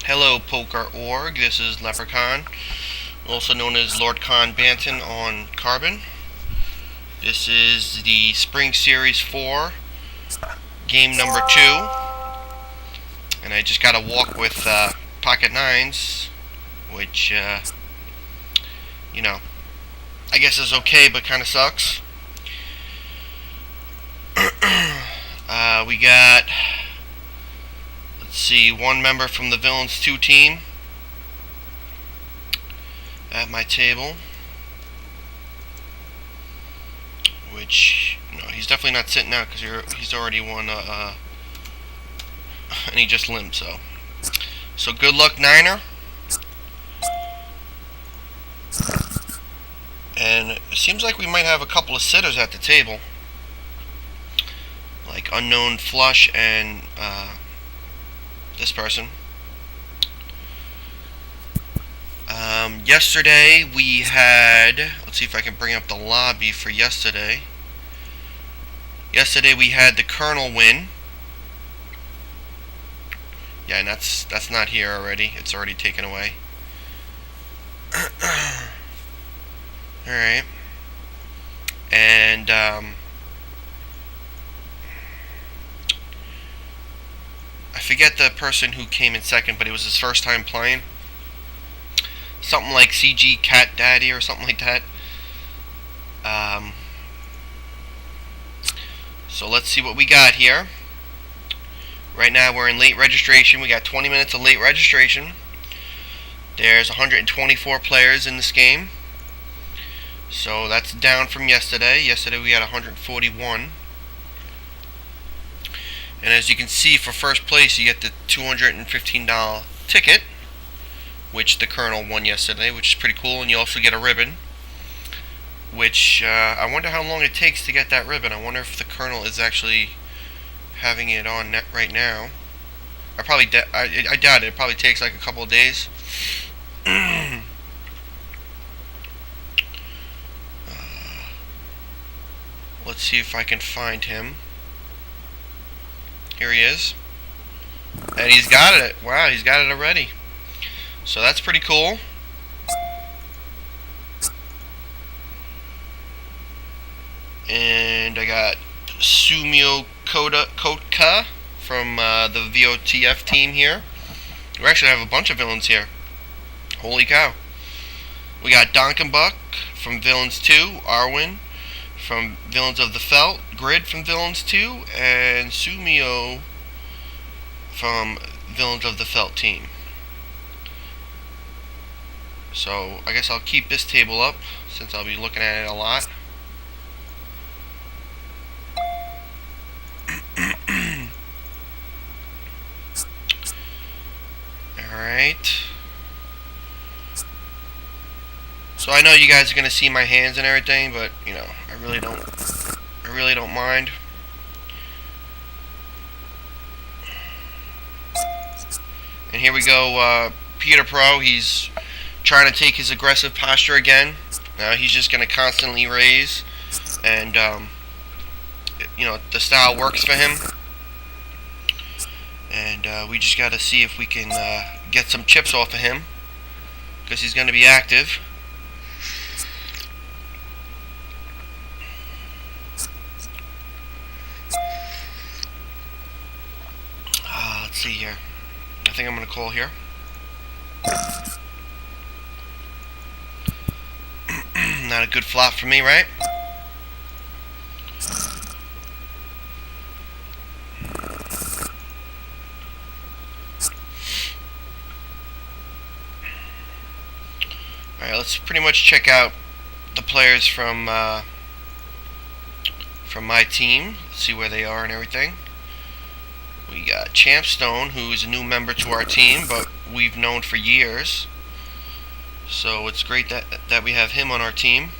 Hello, Poker Org. This is Leprechaun, also known as Lord Khan Banton on Carbon. This is the Spring Series 4, game number 2. And I just got to walk with Pocket Nines, which, I guess is okay, but kind of sucks. We got, let's see, one member from the Villains 2 team at my table, which, he's definitely not sitting out because he's already won, and he just limped, so good luck, Niner. And it seems like we might have a couple of sitters at the table, like Unknown Flush and this person. Yesterday we had, let's see if I can bring up the lobby for yesterday. Yesterday we had the Colonel win. Yeah, and that's not here already. It's already taken away. Alright. And I forget the person who came in second, but it was his first time playing. Something like CG Cat Daddy or something like that. So let's see what we got here. Right now we're in late registration. We got 20 minutes of late registration. There's 124 players in this game. So that's down from yesterday. Yesterday we had 141. And as you can see, for first place you get the $215 ticket, which the Colonel won yesterday, which is pretty cool. And you also get a ribbon, which I wonder how long it takes to get that ribbon. I wonder if the Colonel is actually having it on net right now. I doubt it. It probably takes like a couple of days. Let's see if I can find him. Here he is. And he's got it. Wow, he's got it already. So that's pretty cool. And I got Sumio Kotka from the VOTF team here. We actually have a bunch of villains here. Holy cow. We got Donkenbuck from Villains 2, Arwen from Villains of the Felt, Grid from Villains 2, and Sumio from Villains of the Felt team. So I guess I'll keep this table up since I'll be looking at it a lot. Alright. So I know you guys are gonna see my hands and everything, but I really don't mind. And here we go, Peter Pro, he's trying to take his aggressive posture again. Now he's just gonna constantly raise, and the style works for him. And we just gotta see if we can get some chips off of him, because he's gonna be active. Let's see here. I think I'm gonna call here. Not a good flop for me, right? Alright, let's pretty much check out the players from my team. Let's see where they are and everything. We got Champstone, who is a new member to our team, but we've known for years. So it's great that we have him on our team.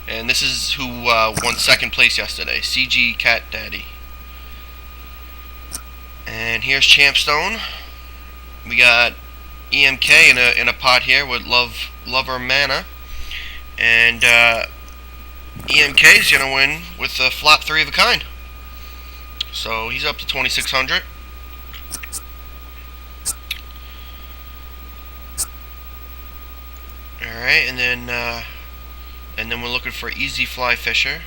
And this is who won second place yesterday, CG Cat Daddy. And here's Champstone. We got EMK in a pot here with Lover Mana. And EMK is gonna win with a flop 3 of a kind. So he's up to 2,600. Alright, and then we're looking for Easy Fly Fisher.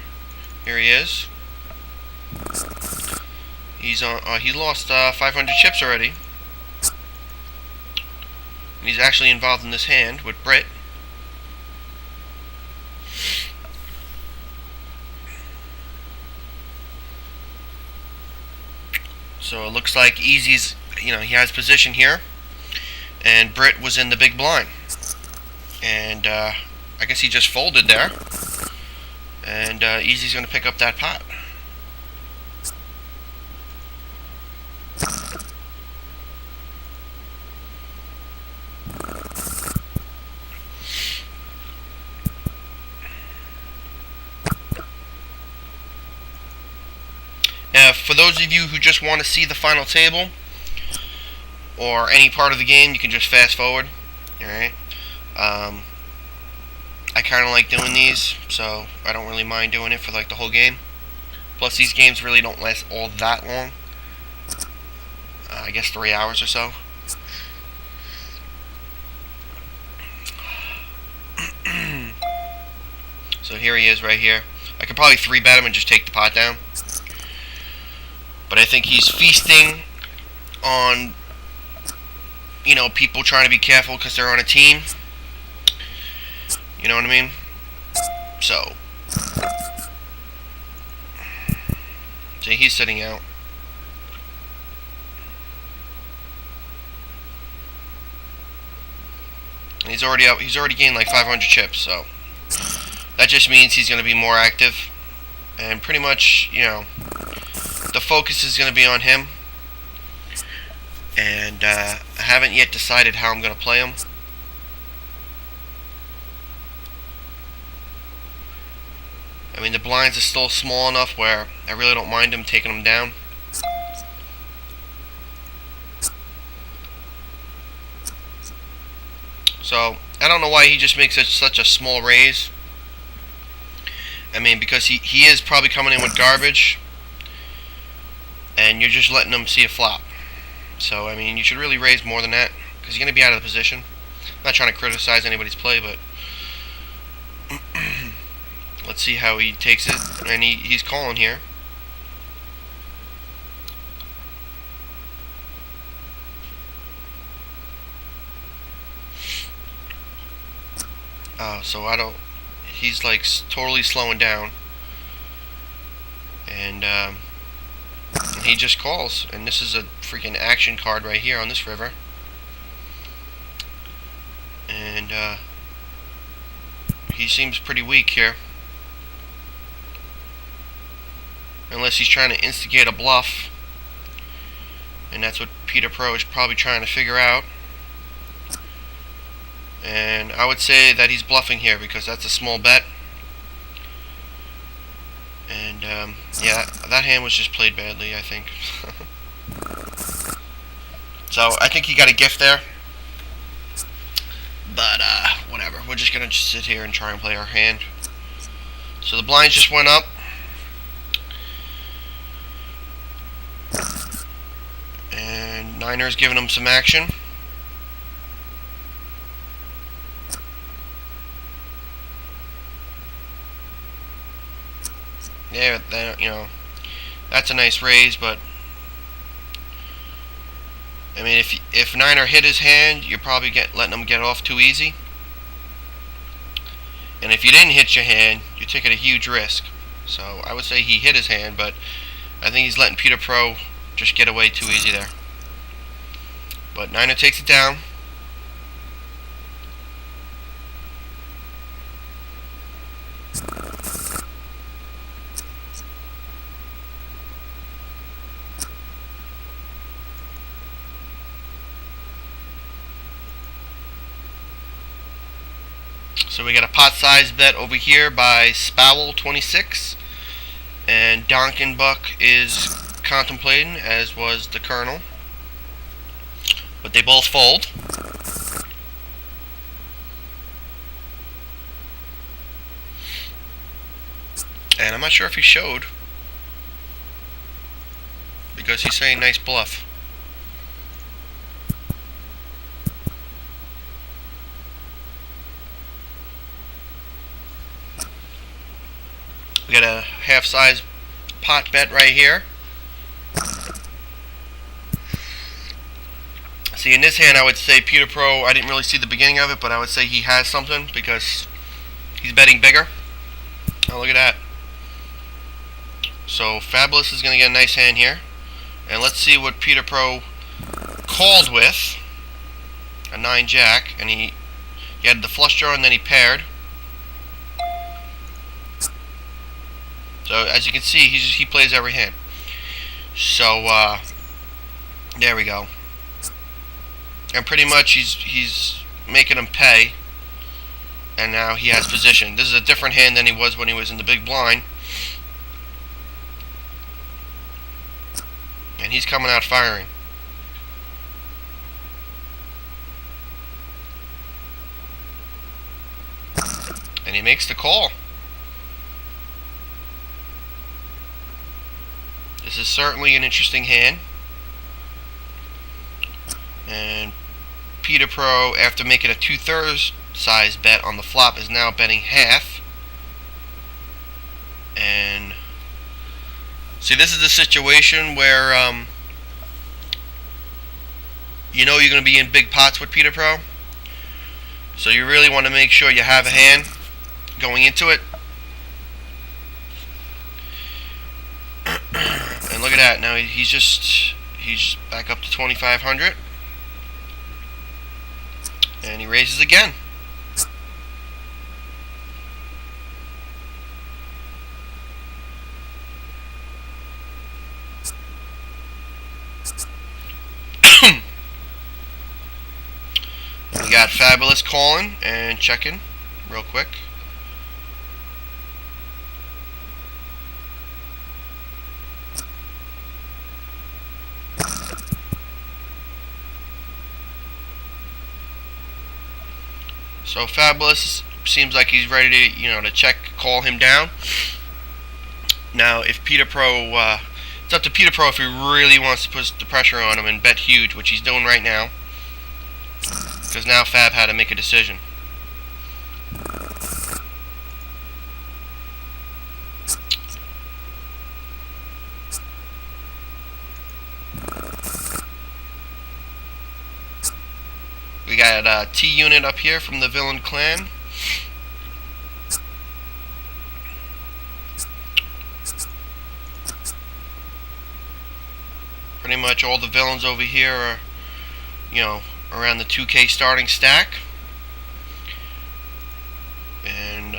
Here he is. He's on. He lost 500 chips already. And he's actually involved in this hand with Britt. So it looks like Easy's, he has position here, and Britt was in the big blind, and I guess he just folded there, and Easy's going to pick up that pot. Now, for those of you who just want to see the final table, or any part of the game, you can just fast forward. Alright. I kind of like doing these, so I don't really mind doing it for like the whole game. Plus, these games really don't last all that long. I guess 3 hours or so. So here he is right here. I could probably 3-bet him and just take the pot down. But I think he's feasting on, people trying to be careful because they're on a team. You know what I mean? So he's sitting out. And he's already out. He's already gained like 500 chips, so that just means he's going to be more active. And pretty much, the focus is going to be on him. And I haven't yet decided how I'm going to play him. I mean, the blinds are still small enough where I really don't mind him taking them down. So, I don't know why he just makes such a small raise. I mean, because he is probably coming in with garbage, and you're just letting him see a flop. So, I mean, you should really raise more than that, because you're going to be out of the position. I'm not trying to criticize anybody's play, but let's see how he takes it. And he's calling here. So he's like totally slowing down. And he just calls. And this is a freaking action card right here on this river. And he seems pretty weak here. Unless he's trying to instigate a bluff. And that's what Peter Pro is probably trying to figure out. And I would say that he's bluffing here because that's a small bet. And yeah, that hand was just played badly, I think. So I think he got a gift there. But whatever. We're just going to sit here and try and play our hand. So the blinds just went up. And Niner's giving him some action. Yeah, that's a nice raise, but I mean, if Niner hit his hand, you're probably letting him get off too easy. And if you didn't hit your hand, you're taking a huge risk. So I would say he hit his hand, but I think he's letting Peter Pro just get away too easy there. But Niner takes it down. So we got a pot size bet over here by Spowell26, and Donkin Buck is contemplating, as was the Colonel, but they both fold. And I'm not sure if he showed, because he's saying nice bluff. We got a half-size pot bet right here. See, in this hand, I would say Peter Pro, I didn't really see the beginning of it, but I would say he has something because he's betting bigger. Oh, look at that. So Fabulous is going to get a nice hand here. And let's see what Peter Pro called with. A 9-jack, and he had the flush draw and then he paired. So as you can see, he plays every hand. So there we go. And pretty much he's making him pay. And now he has position. This is a different hand than he was when he was in the big blind. And he's coming out firing. And he makes the call. This is certainly an interesting hand. And Peter Pro, after making a 2/3 size bet on the flop, is now betting half. And see, this is the situation where you know you're going to be in big pots with Peter Pro. So you really want to make sure you have a hand going into it. And look at that. Now he's back up to 2,500. And he raises again. We got Fabulous calling and checking real quick. So Fabulous seems like he's ready to, to check, call him down. Now, if Peter Pro, it's up to Peter Pro if he really wants to put the pressure on him and bet huge, which he's doing right now. Because now Fab had to make a decision. We got a T-Unit up here from the Villain Clan. Pretty much all the villains over here are, around the 2K starting stack. And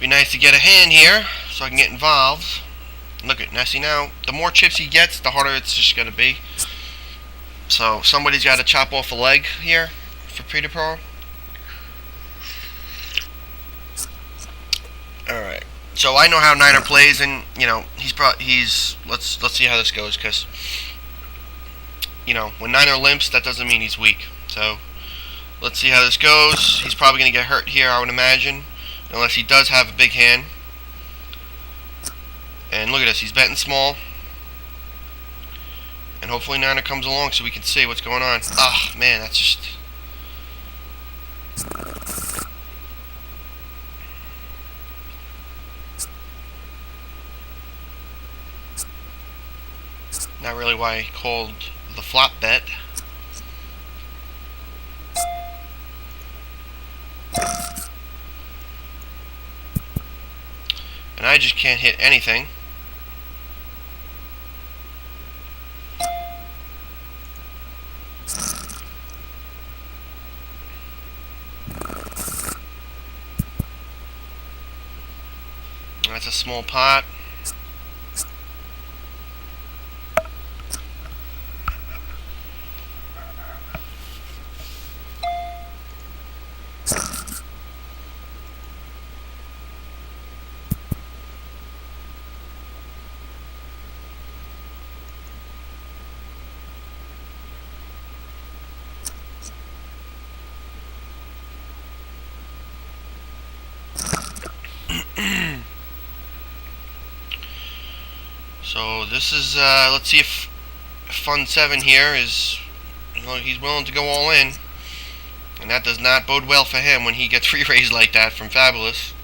be nice to get a hand here so I can get involved. Look at Nessie now. The more chips he gets, the harder it's just going to be. So somebody's got to chop off a leg here for Peter Pro. All right. So I know how Niner plays, and let's see how this goes, because when Niner limps, that doesn't mean he's weak. So let's see how this goes. He's probably going to get hurt here, I would imagine, unless he does have a big hand. And look at this, he's betting small. And hopefully Niner comes along so we can see what's going on. Ah, man, that's just... not really why I called the flop bet. And I just can't hit anything. That's a small pot. So this is, let's see if Fun 7 here is, he's willing to go all in. And that does not bode well for him when he gets re-raised like that from Fabulous.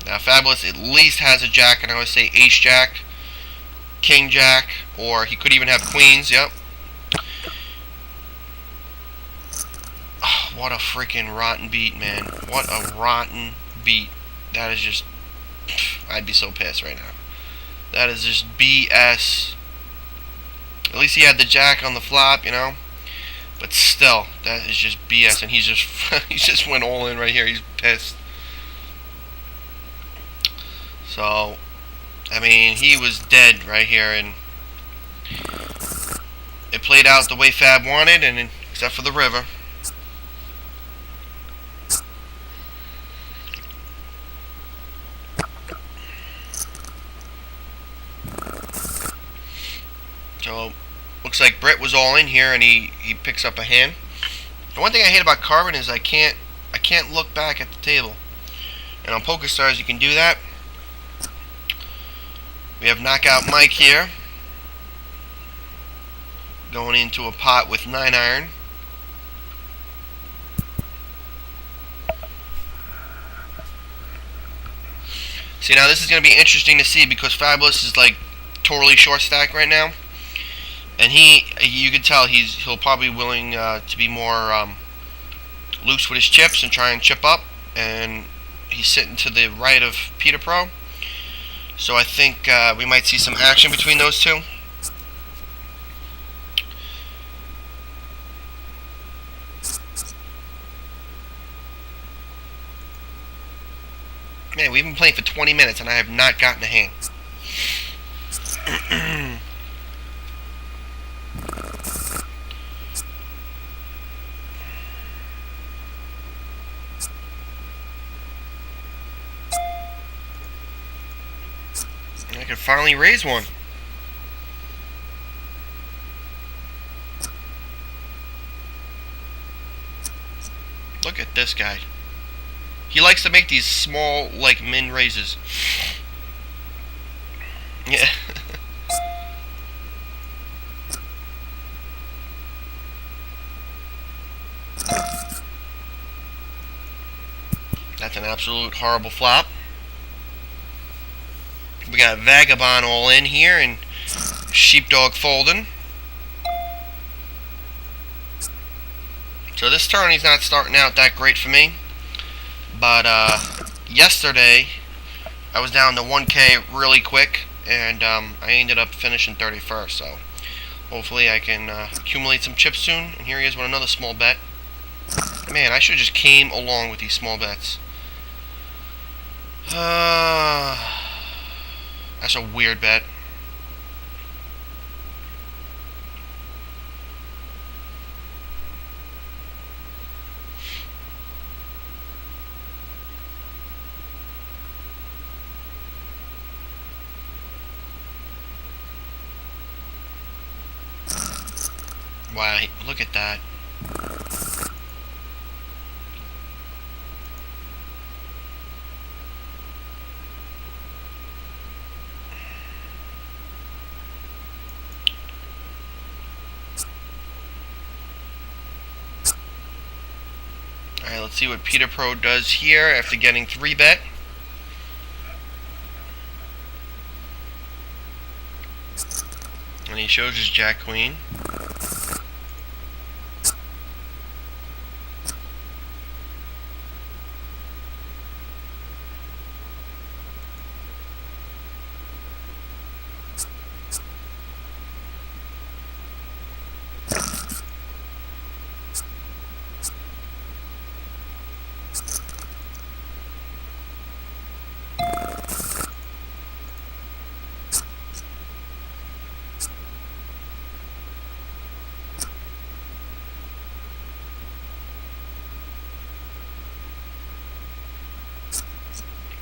Now Fabulous at least has a jack, and I would say ace jack, king jack, or he could even have queens, yep. Oh, what a freaking rotten beat, man. What a rotten beat. That is just, I'd be so pissed right now. That is just BS. At least he had the jack on the flop, But still, that is just BS, and he just went all in right here. He's pissed. So, I mean, he was dead right here, and it played out the way Fab wanted, and except for the river. So, looks like Brett was all in here, and he picks up a hand. The one thing I hate about Carbon is I can't look back at the table. And on PokerStars you can do that. We have Knockout Mike here, going into a pot with 9-iron. See, now this is going to be interesting to see because Fabulous is like totally short stack right now. And you can tell he'll probably be willing to be more loose with his chips and try and chip up. And he's sitting to the right of Peter Pro. So I think we might see some action between those two. Man, we've been playing for 20 minutes and I have not gotten a hand. I can finally raise one. Look at this guy. He likes to make these small, like, min raises. Yeah. That's an absolute horrible flop. We got Vagabond all in here and Sheepdog folding. So this turn he's not starting out that great for me. But yesterday I was down to 1K really quick and I ended up finishing 31st. So hopefully I can accumulate some chips soon. And here he is with another small bet. Man, I should have just came along with these small bets. That's a weird bet. Wow, look at that. Alright, let's see what Peter Pro does here after getting 3-bet. And he shows his Jack Queen.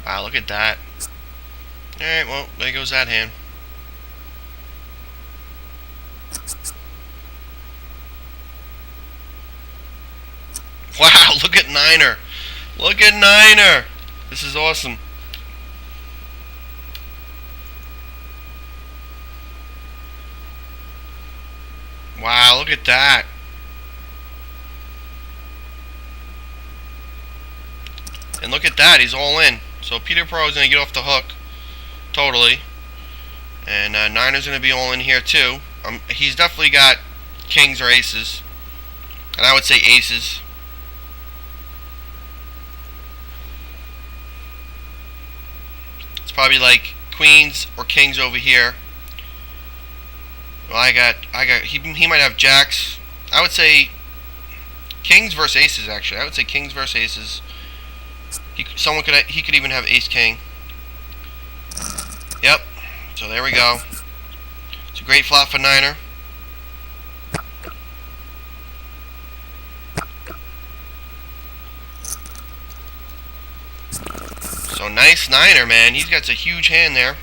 Wow, look at that. Alright, well, there goes that hand. Wow! look at Niner. Look at Niner. This is awesome. Wow, look at that. And look at that, he's all in. So Peter Pro is going to get off the hook. Totally. And Niner's going to be all in here too. He's definitely got kings or aces. And I would say aces. It's probably like queens or kings over here. Well, he might have jacks. I would say kings versus aces, actually. I would say kings versus aces. He could even have ace king. Yep. So there we go. It's a great flop for Niner. So nice Niner, man. He's got a huge hand there.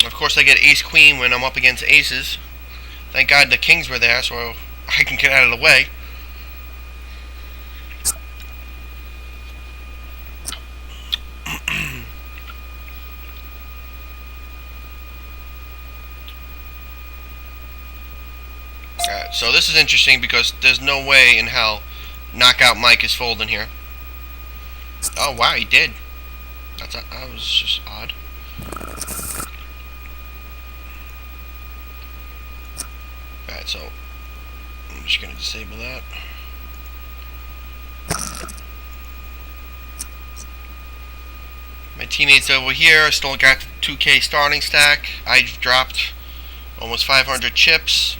Of course, I get ace queen when I'm up against aces. Thank God the kings were there, so I can get out of the way. Alright, so this is interesting because there's no way in hell Knockout Mike is folding here. Oh wow, he did. That was just odd. Alright, so I'm just gonna disable that. My teammates over here still got the 2K starting stack. I've dropped almost 500 chips.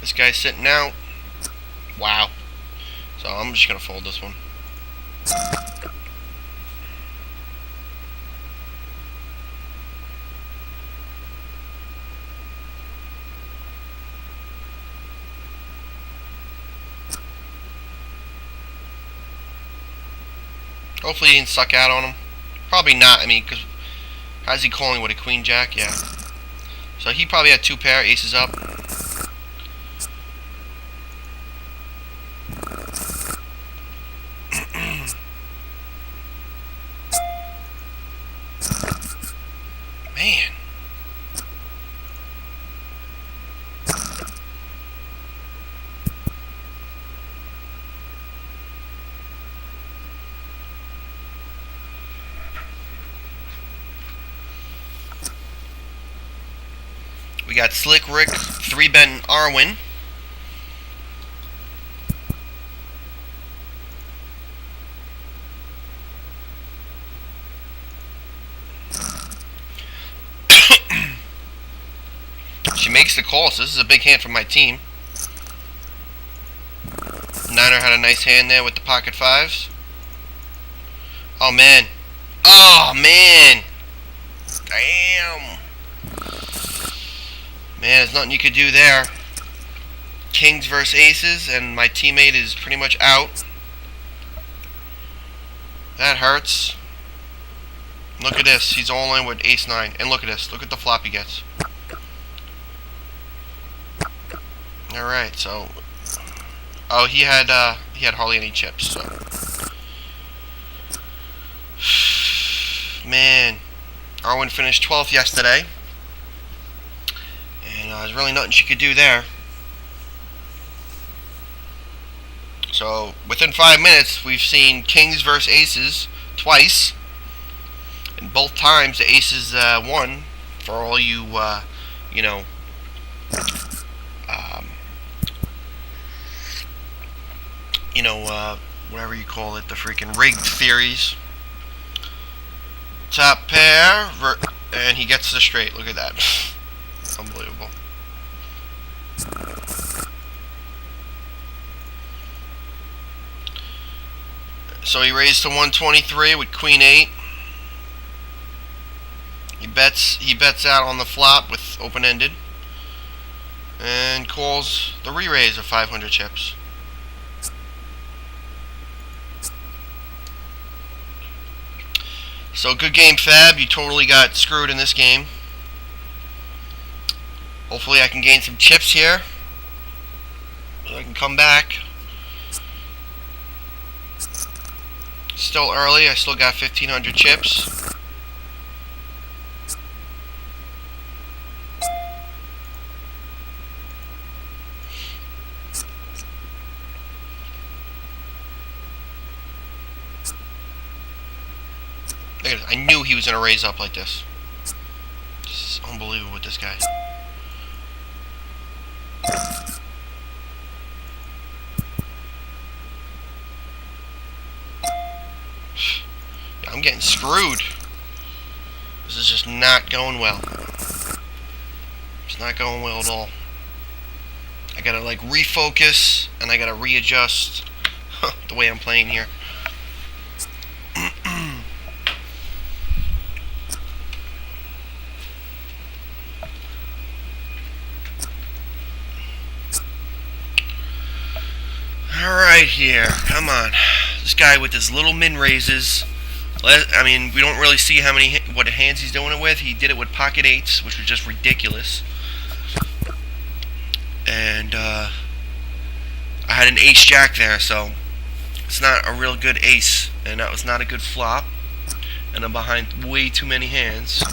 This guy's sitting out. Wow. So I'm just gonna fold this one. Hopefully he didn't suck out on him. Probably not. I mean, because how's he calling with a queen jack? Yeah. So he probably had two pair, aces up. Man. We got Slick Rick, 3-bet Arwin. She makes the call, so this is a big hand for my team. Niner had a nice hand there with the pocket fives. Oh man. Oh man. Damn. Man, there's nothing you could do there. Kings versus aces, and my teammate is pretty much out. That hurts. Look at this. He's all in with ace-9. And look at this. Look at the flop he gets. Alright, so... Oh, he had hardly any chips, so... Man. Arwin finished 12th yesterday. And there's really nothing she could do there. So, within 5 minutes, we've seen kings versus aces twice. And both times the aces won. For all you, you know... whatever you call it, the freaking rigged theories. Top pair, and he gets the straight. Look at that. Unbelievable. So he raised to 123 with queen 8. He bets out on the flop with open-ended. And calls the re-raise of 500 chips. So good game, Fab. You totally got screwed in this game. Hopefully I can gain some chips here, so I can come back. Still early. I still got 1,500 chips. I knew he was going to raise up like this. This is unbelievable with this guy. I'm getting screwed. This is just not going well. It's not going well at all. I gotta like refocus and I gotta readjust the way I'm playing here. Alright here, come on. This guy with his little min raises. I mean, we don't really see what hands he's doing it with. He did it with pocket eights, which was just ridiculous. And I had an ace jack there, so it's not a real good ace, and that was not a good flop. And I'm behind way too many hands.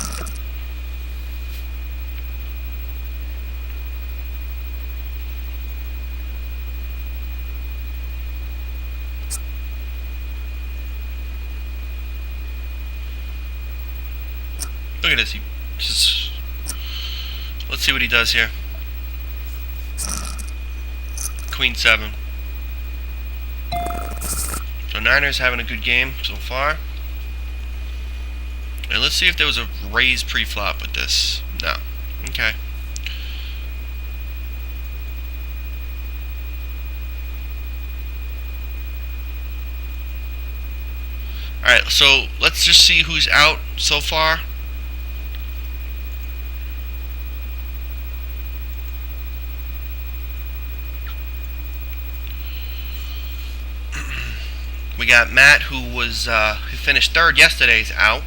Look at this. Let's see what he does here. Queen 7. So Niners having a good game so far. And let's see if there was a raise pre-flop with this. No. Okay. Alright, so let's just see who's out so far. We got Matt, who finished third yesterday, is out.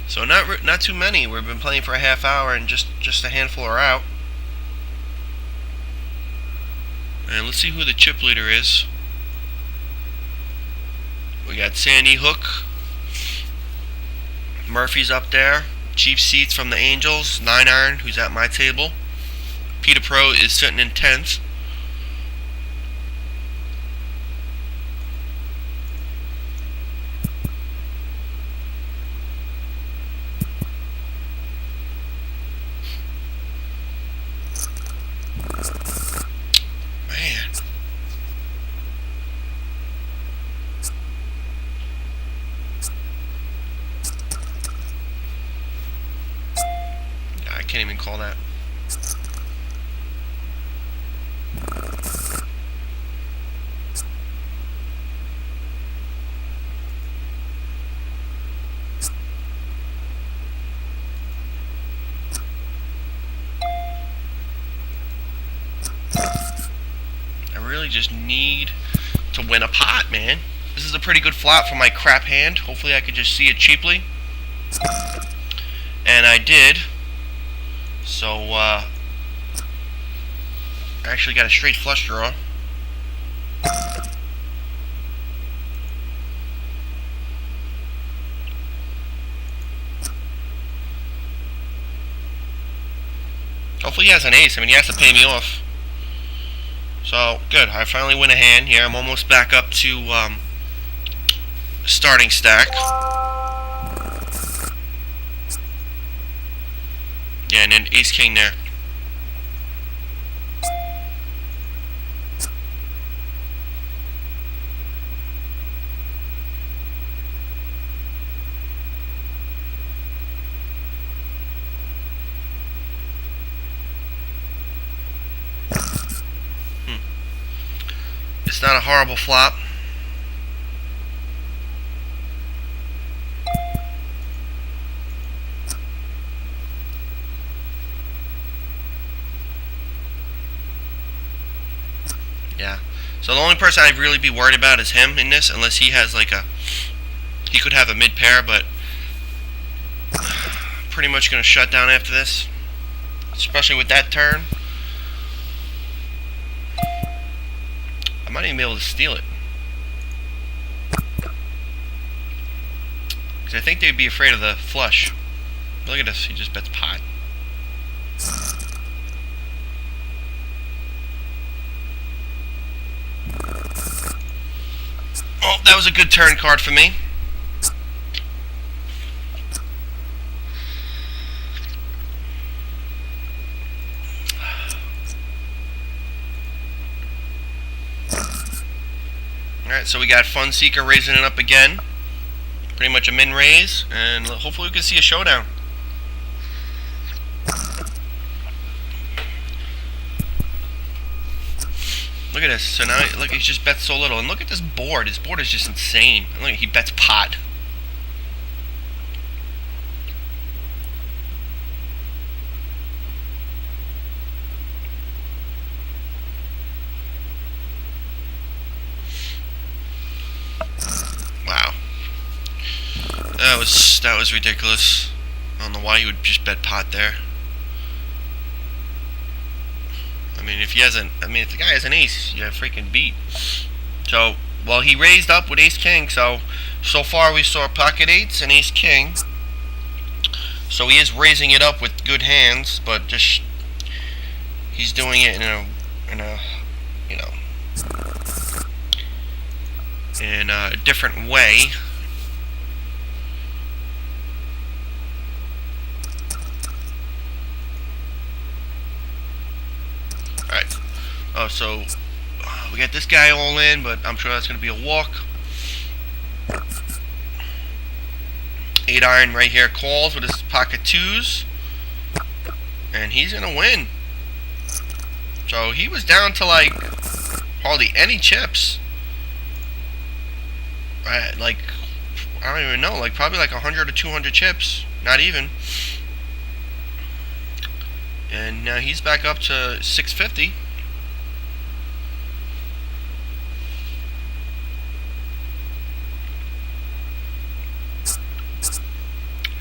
So not too many. We've been playing for a half hour, and just a handful are out. And let's see who the chip leader is. We got Sandy Hook. Murphy's up there. Cheap Seats from the Angels. 9-iron, who's at my table. Peter Pro is sitting in 10th. Man. I can't even call that. Just need to win a pot, man. This is a pretty good flop for my crap hand. Hopefully I could just see it cheaply. And I did. So, I actually got a straight flush draw. Hopefully he has an ace. I mean, he has to pay me off. So, good. I finally win a hand here. I'm almost back up to starting stack. Yeah, and then ace-king there. It's not a horrible flop. Yeah. So the only person I'd really be worried about is him in this, unless he has like he could have a mid pair, but pretty much going to shut down after this, especially with that turn. I might even be able to steal it, because I think they'd be afraid of the flush. Look at this, he just bets pot. Oh, that was a good turn card for me. Alright, so we got Fun Seeker raising it up again. Pretty much a min raise, and hopefully we can see a showdown. Look at this. So now, look, he's just bet so little. And look at this board. His board is just insane. And look, he bets pot. Wow. That was ridiculous. I don't know why he would just bet pot there. I mean, if the guy has an ace, you have freaking beat. So, well, he raised up with ace king. So far we saw pocket eights and ace king. So he is raising it up with good hands, but just he's doing it in a different way. Alright. Oh, so we got this guy all in, but I'm sure that's going to be a walk. 8 iron right here calls with his pocket twos. And he's going to win. So he was down to like hardly any chips. Like, I don't even know, like probably like 100 or 200 chips. Not even. And now he's back up to 650.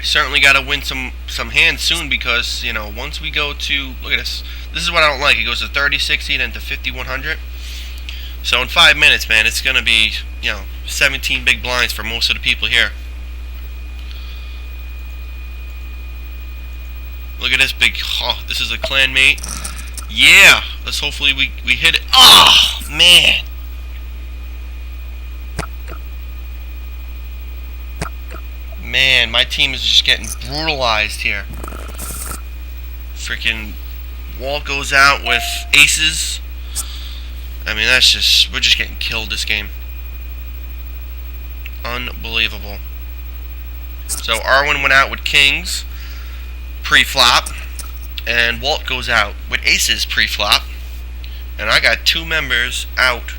Certainly got to win some hands soon, because once we go to, look at this is what I don't like. It goes to 30-60, then to 50-100. So in 5 minutes, man, it's gonna be 17 big blinds for most of the people here. Look at this big. Oh, this is a clanmate. Yeah, let's hopefully we hit it. Oh man. Man, my team is just getting brutalized here. Freaking Walt goes out with aces. I mean, we're just getting killed this game. Unbelievable. So Arwen went out with kings pre-flop, and Walt goes out with aces pre-flop, and I got 2 members out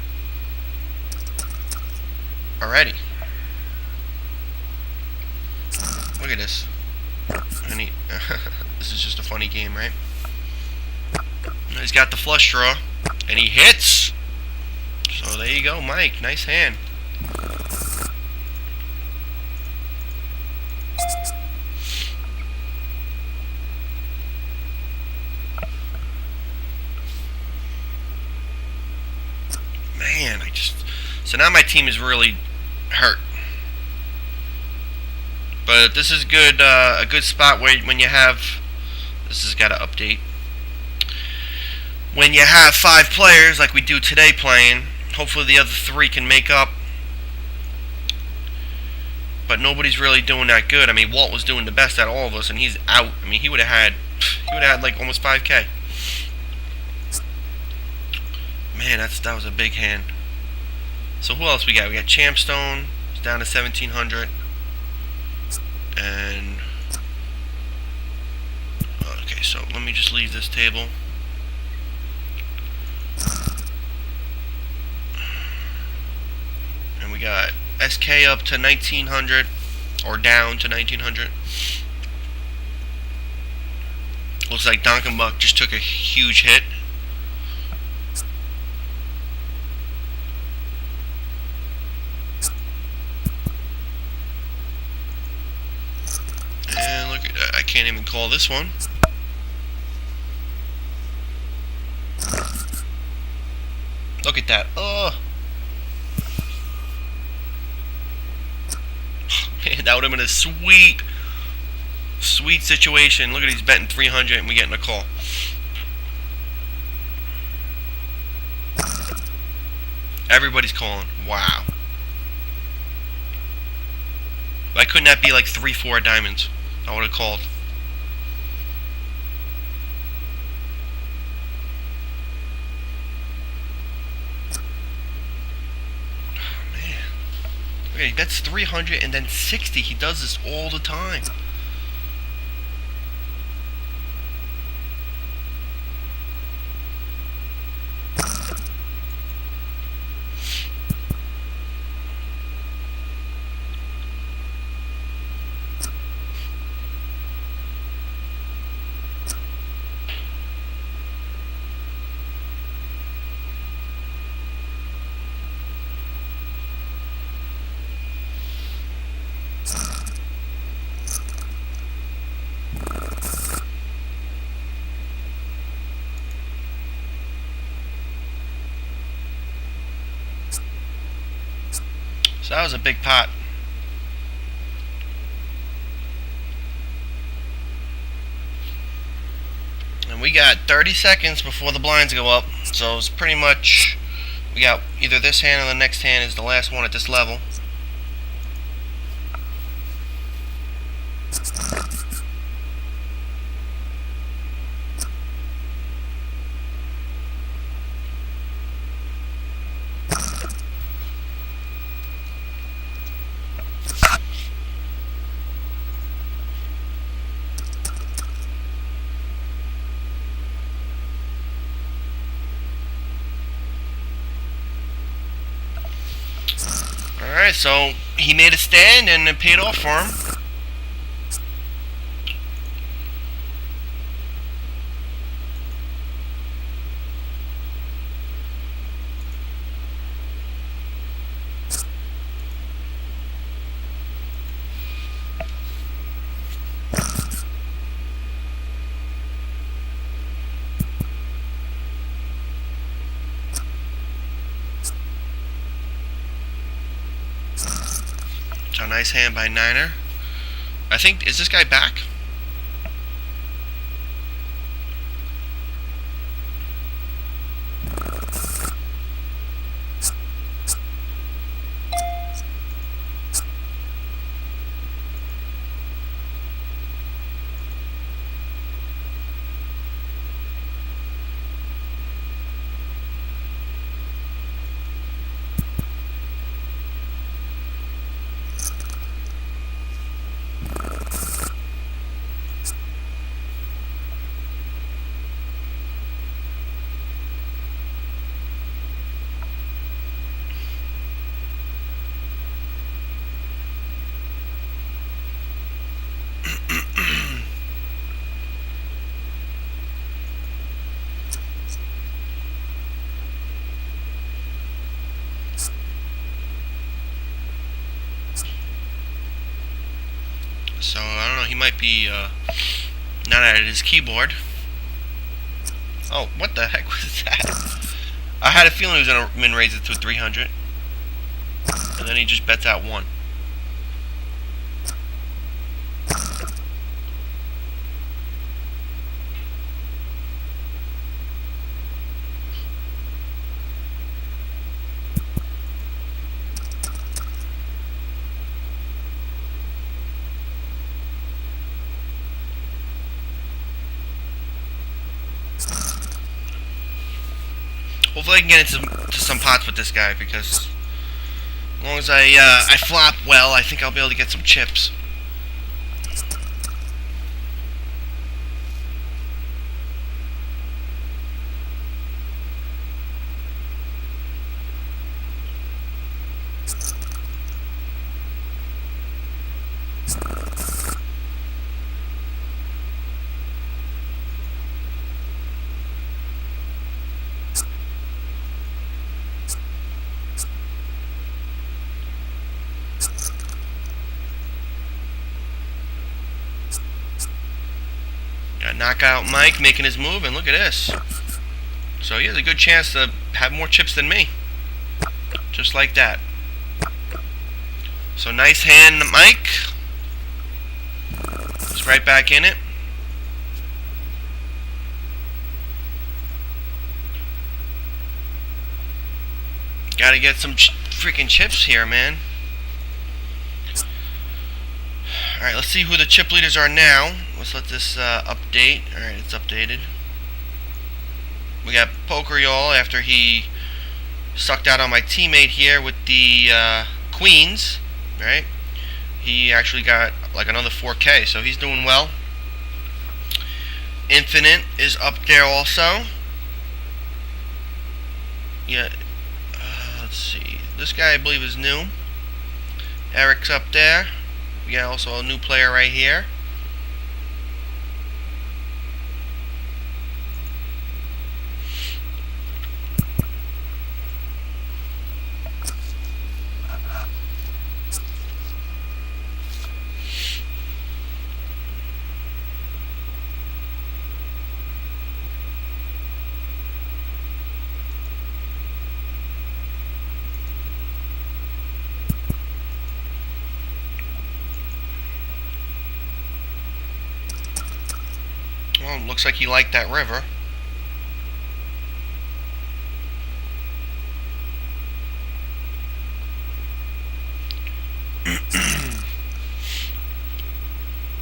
already. Look at this. This is just a funny game, right? He's got the flush draw, and he hits. So there you go, Mike. Nice hand. Man, so now my team is really hurt. But this is good, a good spot where when you have, this has got to update. When you have 5 players like we do today playing, hopefully the other 3 can make up. But nobody's really doing that good. I mean, Walt was doing the best out of all of us, and he's out. I mean, he would have had like almost 5K. Man, that was a big hand. So who else we got? We got Champstone. It's down to 1700. And okay, so let me just leave this table. And we got SK up to 1900, or down to 1900. Looks like Donkenbuck just took a huge hit. Can't even call this one. Look at that. Oh. Man, that would have been a sweet situation. Look at he's betting 300 and we getting a call. Everybody's calling. Wow. Why couldn't that be like 3-4 diamonds? I would have called. Oh, man. Okay, he bets 300 and then 60. He does this all the time. So that was a big pot. And we got 30 seconds before the blinds go up. So it's pretty much, we got either this hand or the next hand is the last one at this level. Alright, so he made a stand and it paid off for him. So nice hand by Niner. I think, is this guy back? So, I don't know, he might be not at his keyboard. Oh, what the heck was that? I had a feeling he was going to min raise it to 300. And then he just bets out 1. Hopefully I can get into some pots with this guy, because as long as I flop well, I think I'll be able to get some chips. Knockout Mike making his move, and look at this. So he has a good chance to have more chips than me. Just like that. So nice hand, Mike. He's right back in it. Gotta get some freaking chips here, man. Alright, let's see who the chip leaders are now. Let's let this update. Alright, it's updated. We got Pokeryol after he sucked out on my teammate here with the Queens. Right? He actually got like another 4K, so he's doing well. Infinite is up there also. Yeah. Let's see. This guy I believe is new. Eric's up there. We got also a new player right here. Well, looks like he liked that river.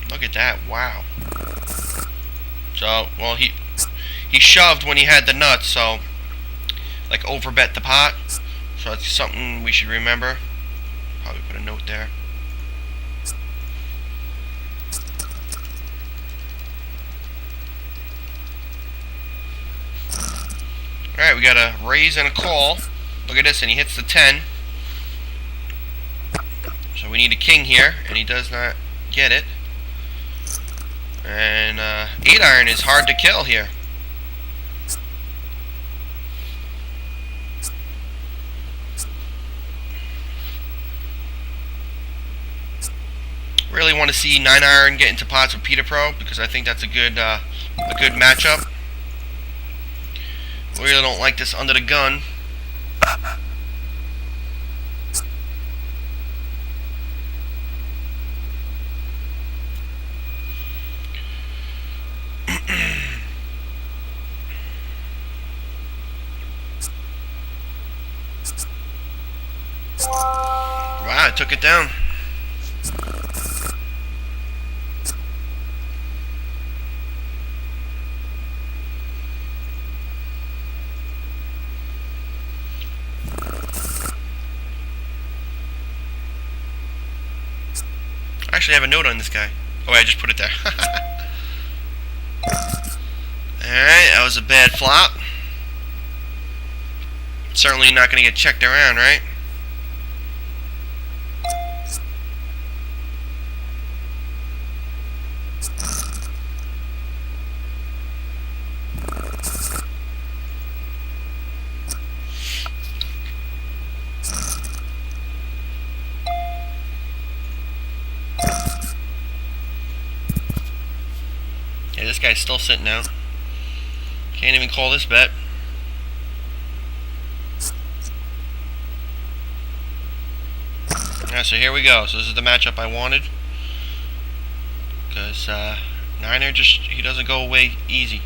Look at that, wow. So, well, he shoved when he had the nuts, so like overbet the pot. So that's something we should remember. Probably put a note there. Alright, we got a raise and a call. Look at this, and he hits the 10. So we need a king here, and he does not get it. And 8-iron is hard to kill here. Really want to see 9-iron get into pots with Peter Pro, because I think that's a good matchup. We really don't like this under the gun. Wow, I took it down. I actually have a note on this guy. Oh wait, I just put it there. Alright, that was a bad flop. Certainly not going to get checked around, right? Yeah, this guy's still sitting out. Can't even call this bet. Yeah, so here we go. So this is the matchup I wanted. Because Niner he doesn't go away easy.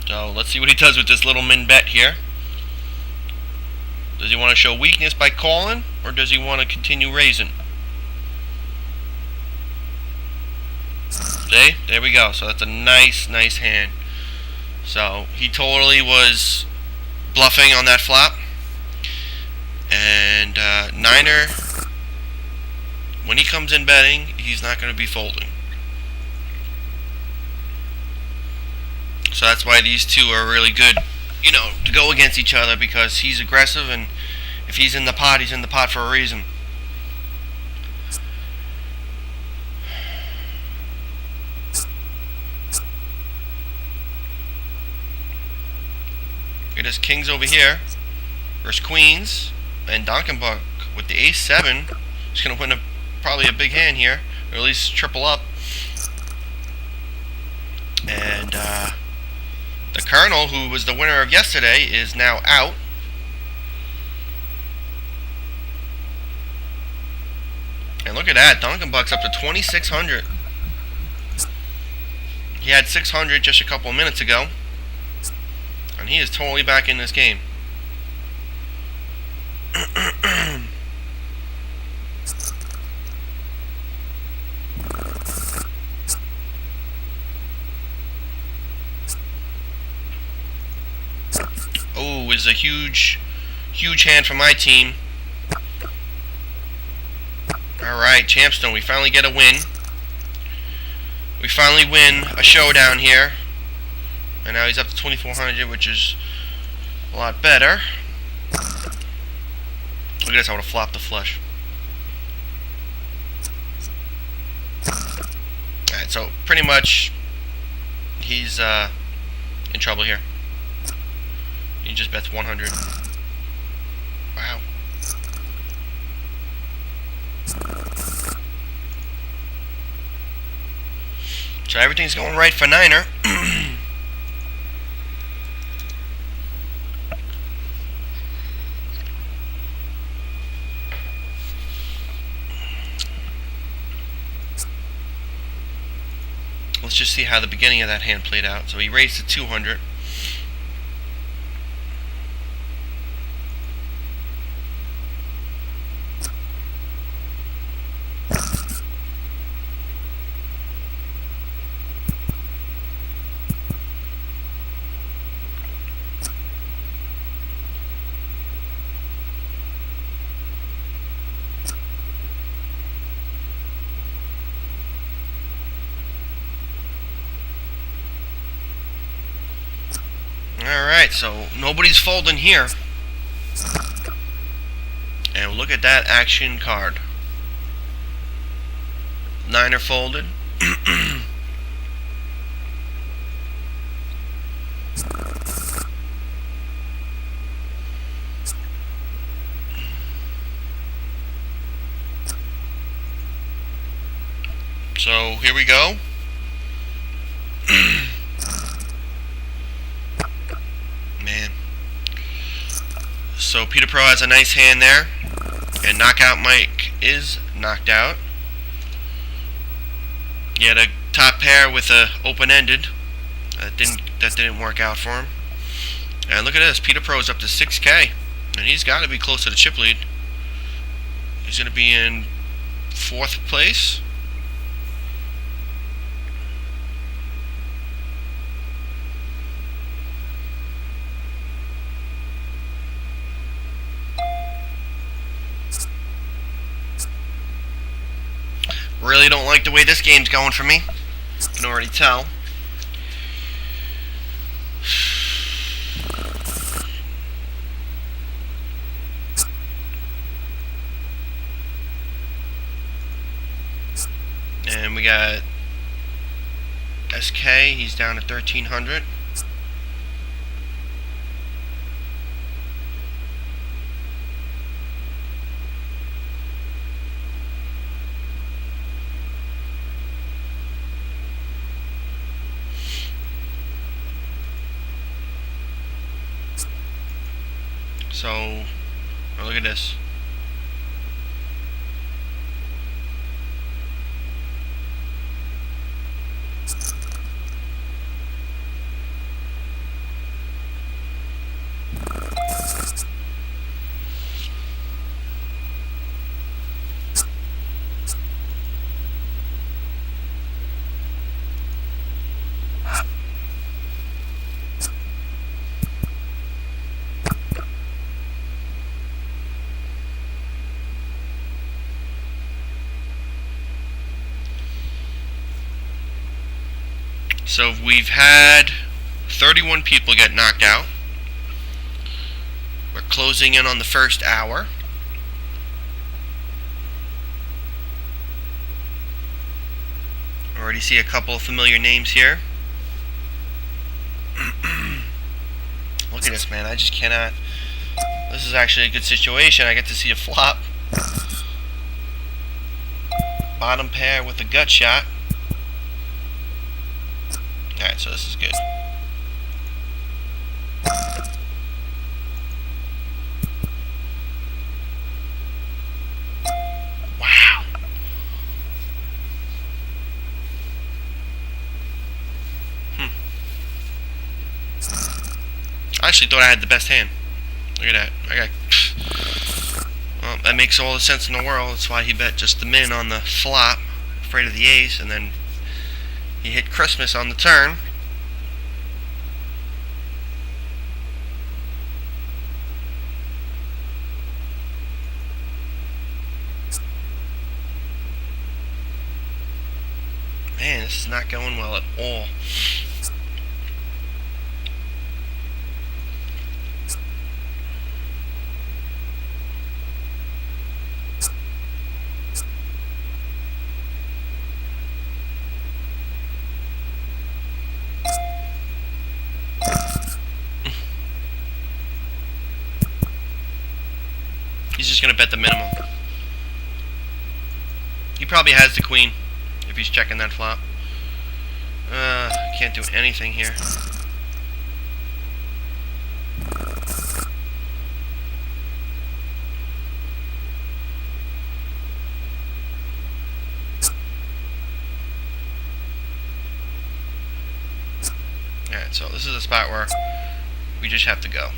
So let's see what he does with this little min bet here. Does he want to show weakness by calling, or does he want to continue raising? See? There we go. So that's a nice hand. So he totally was bluffing on that flop. And Niner, when he comes in betting, he's not going to be folding. So that's why these two are really good, you know, to go against each other, because he's aggressive, and if he's in the pot, he's in the pot for a reason. It is kings over here versus queens, and Donkenbuck with the ace-7 is going to win probably a big hand here, or at least triple up. And the Colonel, who was the winner of yesterday, is now out. And look at that, Duncan Buck's up to 2,600. He had 600 just a couple of minutes ago. And he is totally back in this game. Oh, is a huge hand for my team. Alright, Champstone, we finally get a win. We finally win a showdown here. And now he's up to 2,400, which is a lot better. Look at this, I would have flopped the flush. Alright, so pretty much he's in trouble here. He just bets 100. Wow. So everything's going right for Niner. Let's just see how the beginning of that hand played out. So he raised to 200. Alright, so nobody's folding here. And look at that action card. Niner folded. So here we go. Man. So Peter Pro has a nice hand there. And Knockout Mike is knocked out. He had a top pair with a open-ended. That didn't work out for him. And look at this, Peter Pro is up to 6K. And he's got to be close to the chip lead. He's going to be in 4th place. Really don't like the way this game's going for me. You can already tell. And we got SK, he's down to 1,300. So, look at this. So we've had 31 people get knocked out. We're closing in on the first hour. Already see a couple of familiar names here. Look at this, man. I just cannot. This is actually a good situation. I get to see a flop. Bottom pair with a gut shot. Alright, so this is good. Wow. I actually thought I had the best hand. Look at that. Well, that makes all the sense in the world. That's why he bet just the min on the flop, afraid of the ace, and then he hit Christmas on the turn. Man, this is not going well at all. He's just going to bet the minimum. He probably has the queen if he's checking that flop. Can't do anything here. Alright, so this is a spot where we just have to go.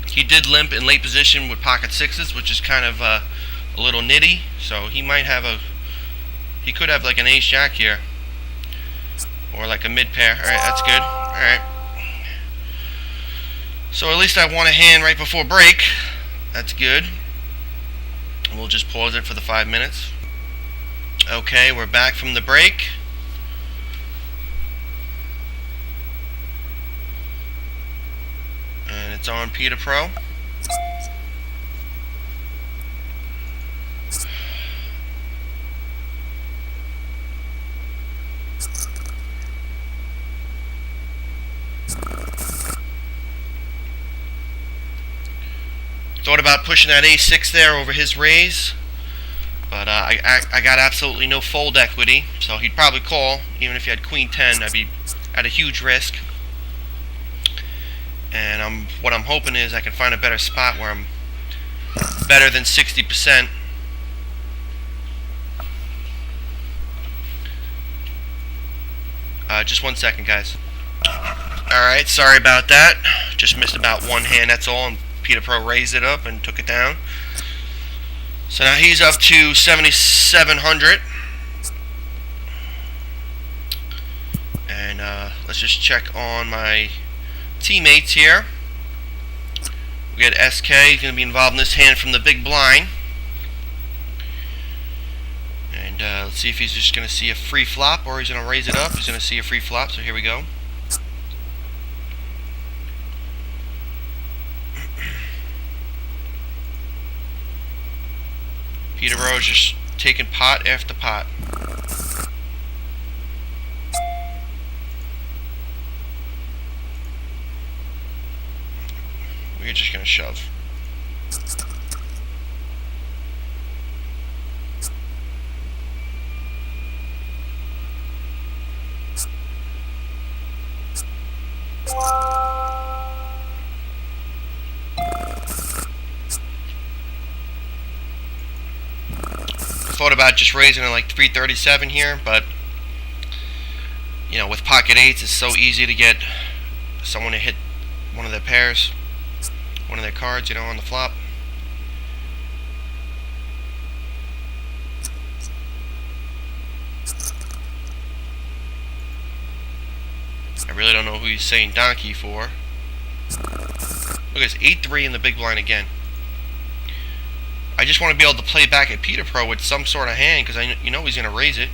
He did limp in late position with pocket sixes, which is kind of a little nitty. So he might have he could have like an ace jack here, or like a mid pair. All right, that's good. All right. So at least I won a hand right before break. That's good. We'll just pause it for the 5 minutes. Okay, we're back from the break. And it's on Peter Pro. Thought about pushing that ace-6 there over his raise, but I got absolutely no fold equity, so he'd probably call. Even if he had queen-10, I'd be at a huge risk. And what I'm hoping is I can find a better spot where I'm better than 60%. Just 1 second, guys. Alright, sorry about that. Just missed about one hand, that's all, and Peter Pro raised it up and took it down. So now he's up to 7,700. And let's just check on my teammates here. We got SK, he's going to be involved in this hand from the big blind. And let's see if he's just going to see a free flop or he's going to raise it up. He's going to see a free flop, so here we go. Peter Pro is just taking pot after pot. We're just going to shove. Thought about just raising it like 337 here, but you know, with pocket eights, it's so easy to get someone to hit one of their pairs, one of their cards, you know, on the flop. I really don't know who he's saying donkey for. Look at this, 8-3 in the big blind again. I just want to be able to play back at Peter Pro with some sort of hand because you know he's going to raise it.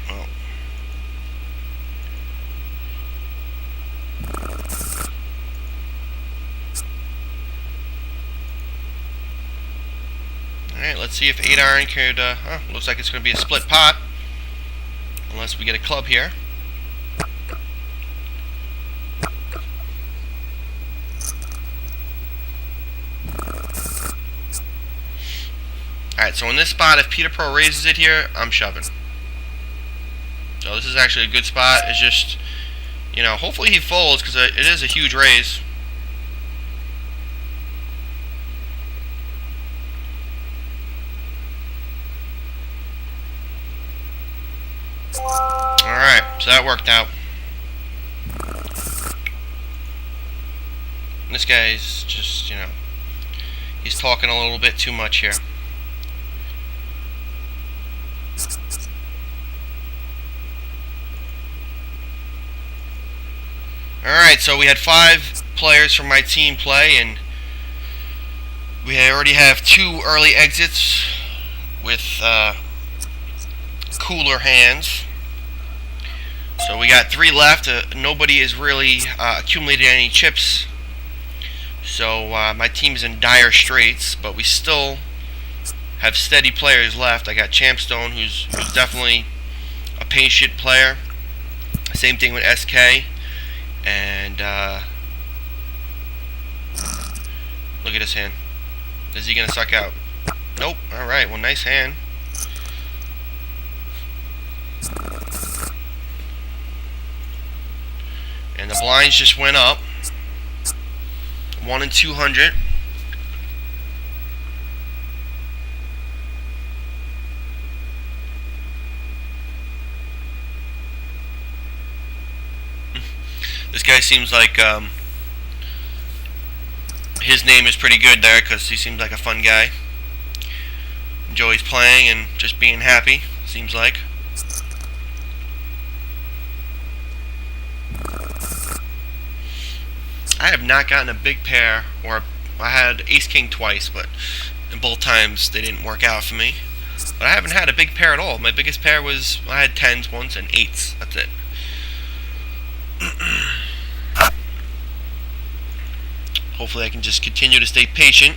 Well. Alright, let's see if 8-iron could, looks like it's going to be a split pot. Unless we get a club here. Alright, so in this spot, if Peter Pro raises it here, I'm shoving. So this is actually a good spot. It's just, you know, hopefully he folds because it is a huge raise. Alright, so that worked out. And this guy's just, you know, he's talking a little bit too much here. Alright, so we had 5 players from my team play, and we already have 2 early exits with cooler hands. So we got 3 left. Nobody has really accumulated any chips. So my team's in dire straits, but we still have steady players left. I got Champstone, who's definitely a patient player. Same thing with SK. And look at this hand. Is he gonna suck out? Nope. Alright, well, nice hand. And the blinds just went up. 1 in 200. This guy seems like his name is pretty good there because he seems like a fun guy. Enjoys playing and just being happy, seems like. I have not gotten a big pair, or I had ace-king twice, but in both times they didn't work out for me. But I haven't had a big pair at all. My biggest pair was, I had 10s once and 8s. That's it. Hopefully I can just continue to stay patient.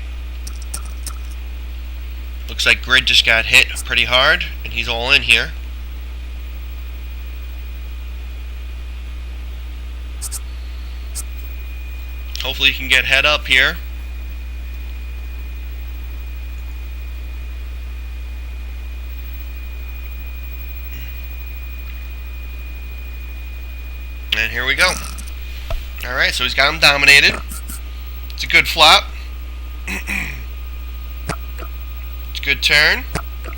Looks like Grid just got hit pretty hard, and he's all in here. Hopefully he can get head up here. And here we go. Alright, so he's got him dominated. It's a good flop. It's a good turn.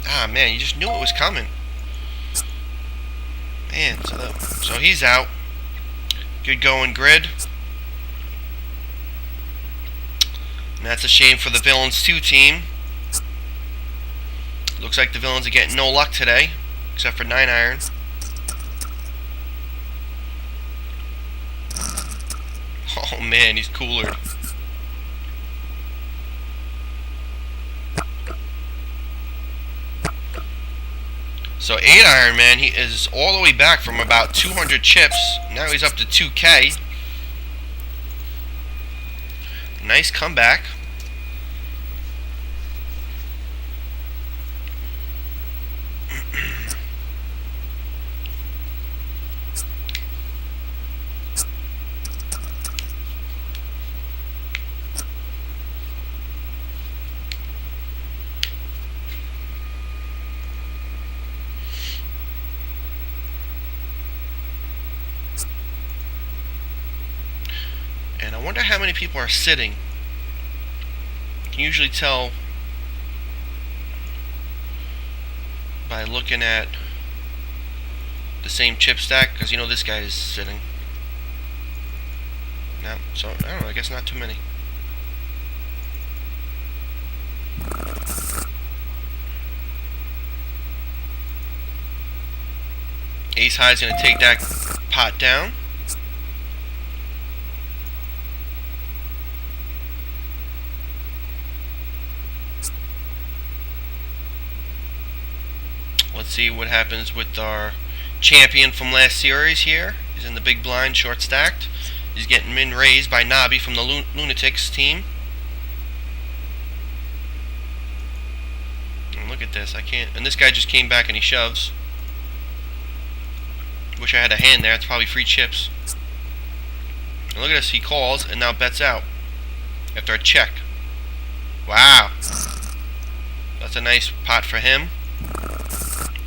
Ah, man, you just knew it was coming. Man, so he's out. Good going, Grid. And that's a shame for the Villains 2 team. Looks like the Villains are getting no luck today, except for 9-iron. Oh man, he's cooler. So 8-iron, man, he is all the way back from about 200 chips. Now he's up to 2K. Nice comeback. And I wonder how many people are sitting. You can usually tell by looking at the same chip stack, because you know this guy is sitting. No, so I don't know, I guess not too many. Ace high is going to take that pot down. Let's see what happens with our champion from last series here. He's in the big blind, short stacked. He's getting min raised by Nobby from the Lunatics team. And look at this, I can't. And this guy just came back and he shoves. Wish I had a hand there. It's probably free chips. And look at this, he calls and now bets out after a check. Wow. That's a nice pot for him.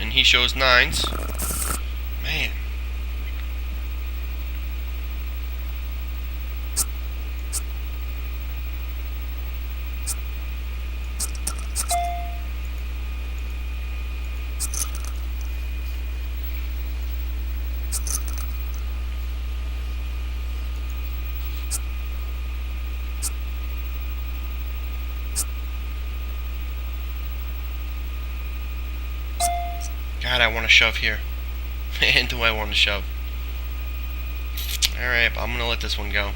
And he shows 9s. Man. God, I want to shove here. Man, do I want to shove. Alright, I'm going to let this one go.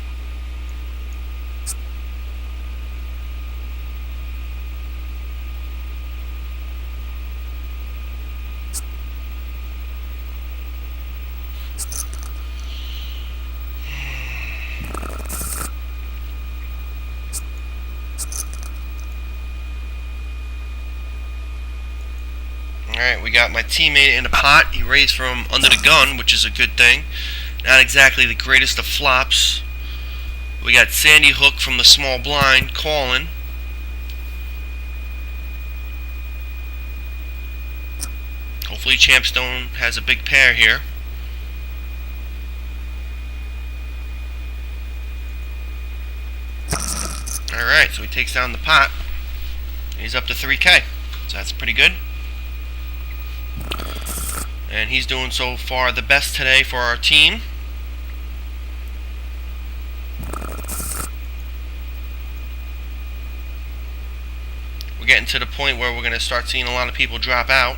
Alright, we got my teammate in a pot. He raised from under the gun, which is a good thing. Not exactly the greatest of flops. We got Sandy Hook from the small blind calling. Hopefully Champstone has a big pair here. Alright, so he takes down the pot. He's up to 3K. So that's pretty good. And he's doing so far the best today for our team. We're getting to the point where we're going to start seeing a lot of people drop out.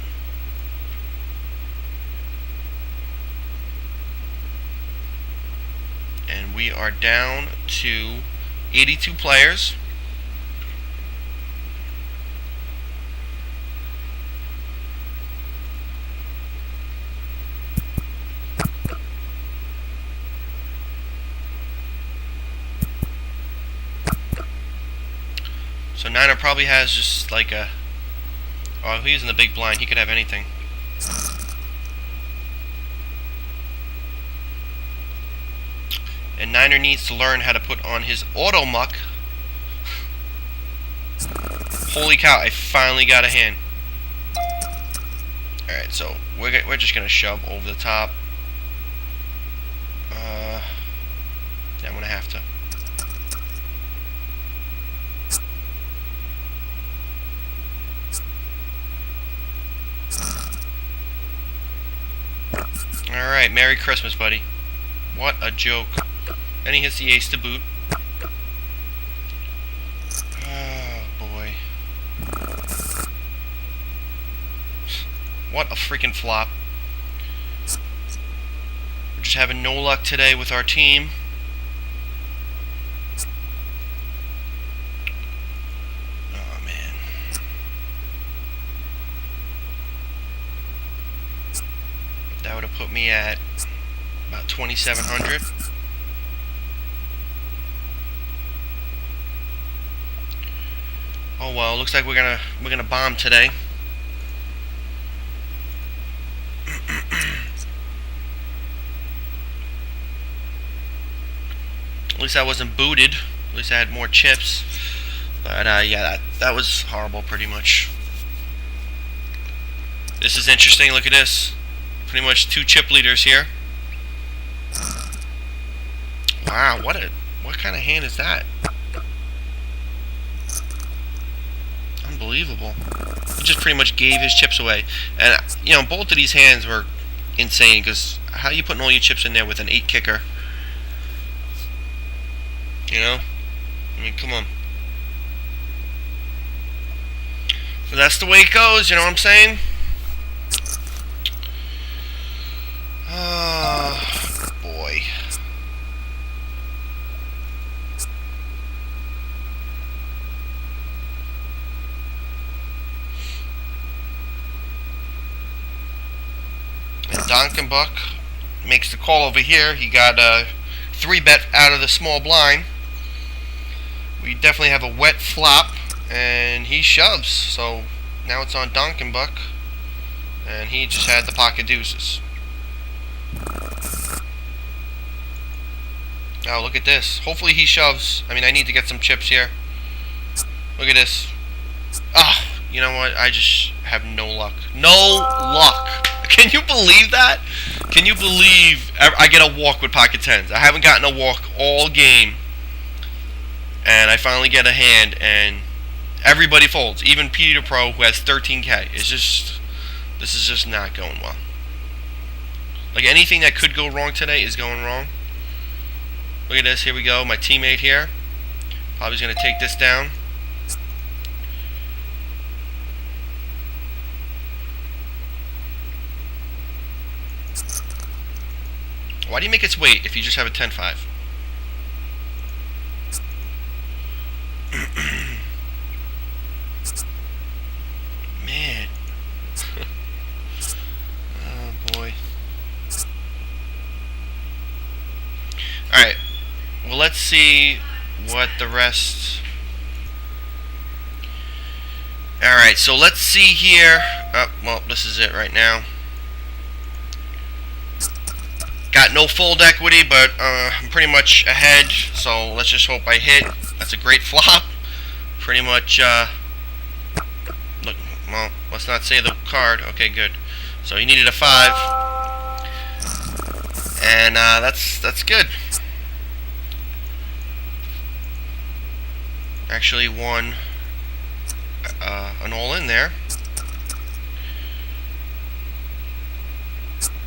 And we are down to 82 players. So Niner probably has just like a... Oh, he's in the big blind. He could have anything. And Niner needs to learn how to put on his auto muck. Holy cow, I finally got a hand. Alright, so we're just going to shove over the top. Yeah, I'm going to have to. Alright, Merry Christmas, buddy. What a joke. Then he hits the ace to boot. Oh, boy. What a freaking flop. We're just having no luck today with our team. Oh, man. That would have put me at about 2,700. Oh well, looks like we're gonna bomb today. At least I wasn't booted. At least I had more chips. But yeah, that was horrible, pretty much. This is interesting. Look at this. Pretty much 2 chip leaders here. Wow, what kind of hand is that? Unbelievable. He just pretty much gave his chips away. And, you know, both of these hands were insane, because how are you putting all your chips in there with an 8 kicker? You know? I mean, come on. But that's the way it goes, you know what I'm saying? Oh, boy. And Donkenbuck makes the call over here. He got a 3-bet out of the small blind. We definitely have a wet flop, and he shoves. So now it's on Donkenbuck, and he just had the pocket deuces. Oh, look at this. Hopefully he shoves. I mean, I need to get some chips here. Look at this. Ah, you know what? I just have no luck. No luck. Can you believe that? Can you believe I get a walk with pocket tens? I haven't gotten a walk all game, and I finally get a hand, and everybody folds. Even Petey the Pro, who has 13K. It's just, this is just not going well. Like, anything that could go wrong today is going wrong. Look at this. Here we go. My teammate here. Probably going to take this down. Why do you make us wait if you just have a 10-5? Man. Oh, boy. Alright. Well, let's see what the rest... Alright, so let's see here. Oh, well, this is it right now. Got no fold equity, but I'm pretty much ahead, so let's just hope I hit. That's a great flop. Pretty much, look, well, let's not say the card. Okay, good. So he needed a 5. And that's good. Actually won an all-in there.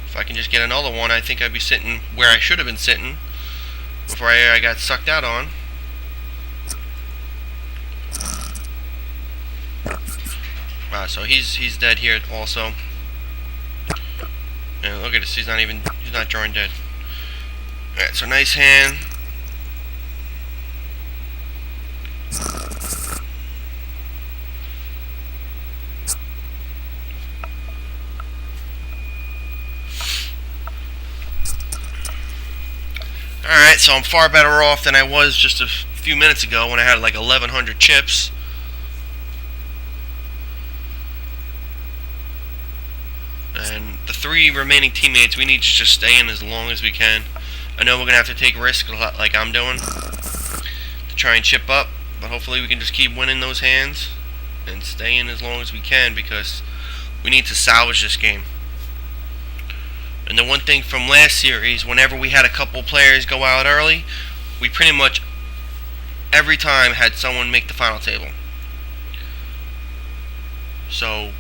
If I can just get another one, I think I'd be sitting where I should have been sitting before I got sucked out on. So he's dead here also. And look at this, he's not drawing dead. Alright, so nice hand. Alright, so I'm far better off than I was just a few minutes ago when I had like 1,100 chips. And the 3 remaining teammates, we need to just stay in as long as we can. I know we're going to have to take risks like I'm doing to try and chip up, but hopefully we can just keep winning those hands and stay in as long as we can, because we need to salvage this game. And the one thing from last series, whenever we had a couple players go out early, we pretty much every time had someone make the final table. So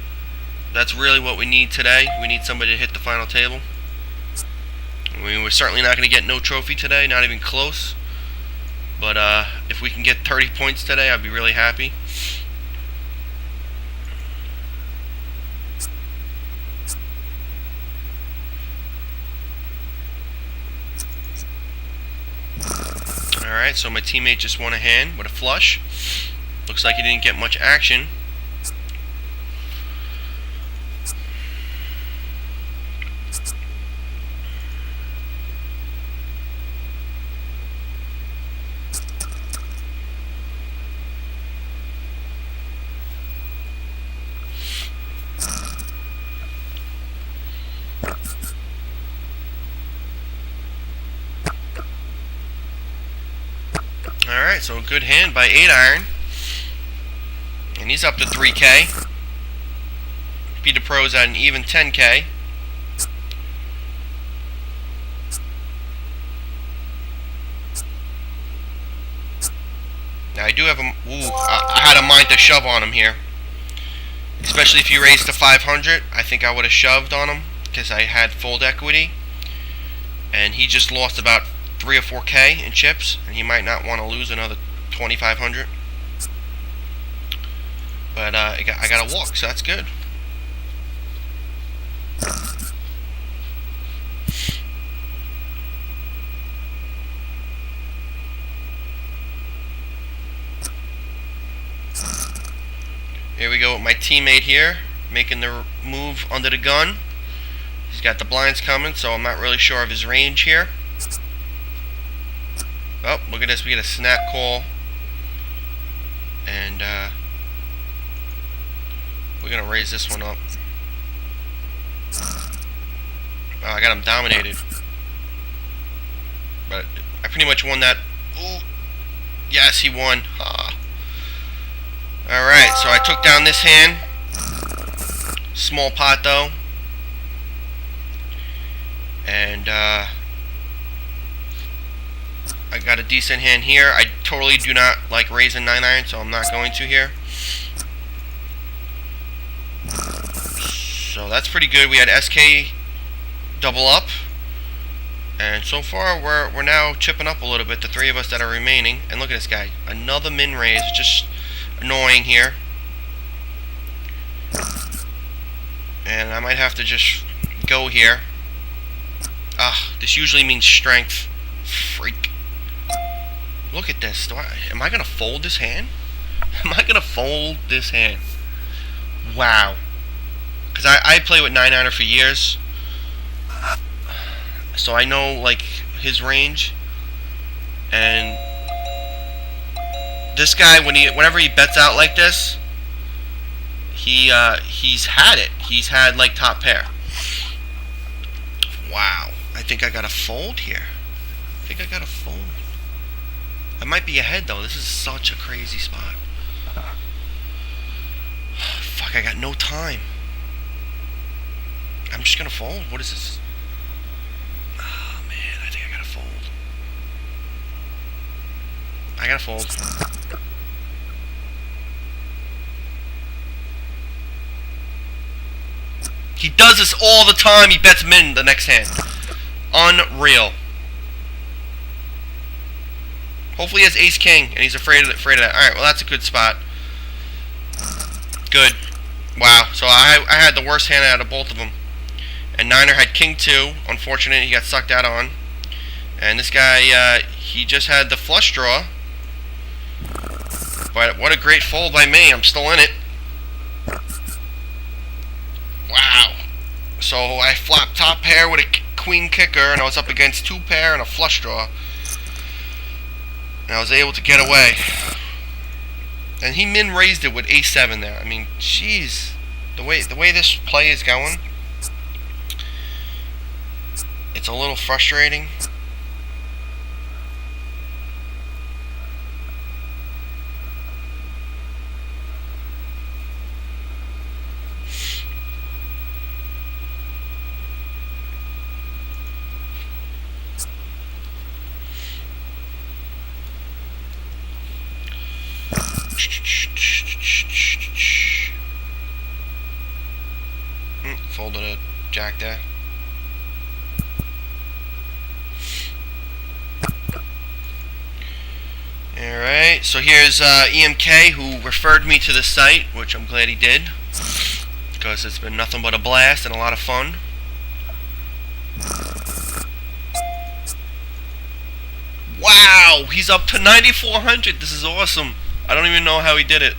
that's really what we need today. We need somebody to hit the final table. I mean, we're certainly not going to get no trophy today, not even close. But if we can get 30 points today, I'd be really happy. Alright, so my teammate just won a hand with a flush. Looks like he didn't get much action. Alright, so a good hand by 8 iron. And he's up to 3K. Petey the Pro's at an even 10K. Now I do have a... Ooh, I had a mind to shove on him here. Especially if you raised to 500. I think I would have shoved on him, because I had fold equity. And he just lost about 3 or 4K in chips, and he might not want to lose another 2,500. But I got a walk, so that's good. Here we go with my teammate here, making the move under the gun. He's got the blinds coming, so I'm not really sure of his range here. Oh, look at this, we get a snap call. And we're going to raise this one up. Oh, I got him dominated. But I pretty much won that. Ooh. Yes, he won. Alright, so I took down this hand. Small pot though. And I got a decent hand here. I totally do not like raising 9-iron, so I'm not going to here. So that's pretty good. We had SK double up. And so far, we're now chipping up a little bit, the three of us that are remaining. And look at this guy. Another min raise. Just annoying here. And I might have to just go here. This usually means strength. Freak. Look at this. Am I going to fold this hand? Am I going to fold this hand? Wow. Because I play with 9-iron for years. So I know, like, his range. And this guy, whenever he bets out like this, he's had it. He's had, like, top pair. Wow. I think I got to fold here. I think I got to fold. I might be ahead, though. This is such a crazy spot. Fuck, I got no time. I'm just going to fold. What is this? Oh, man. I think I got to fold. I got to fold. He does this all the time. He bets min the next hand. Unreal. Hopefully he has ace-king, and he's afraid of that. Alright, well that's a good spot. Good. Wow, so I had the worst hand out of both of them. And Niner had king-2. Unfortunate, he got sucked out on. And this guy, he just had the flush draw. But what a great fold by me. I'm still in it. Wow. So I flopped top pair with a queen kicker, and I was up against 2 pair and a flush draw. And I was able to get away. And he min raised it with a7 there. I mean, jeez, the way this play is going, it's a little frustrating. Folded a jack there. Alright, so here's EMK, who referred me to the site, which I'm glad he did, because it's been nothing but a blast and a lot of fun. Wow, he's up to 9,400. This is awesome. I don't even know how he did it.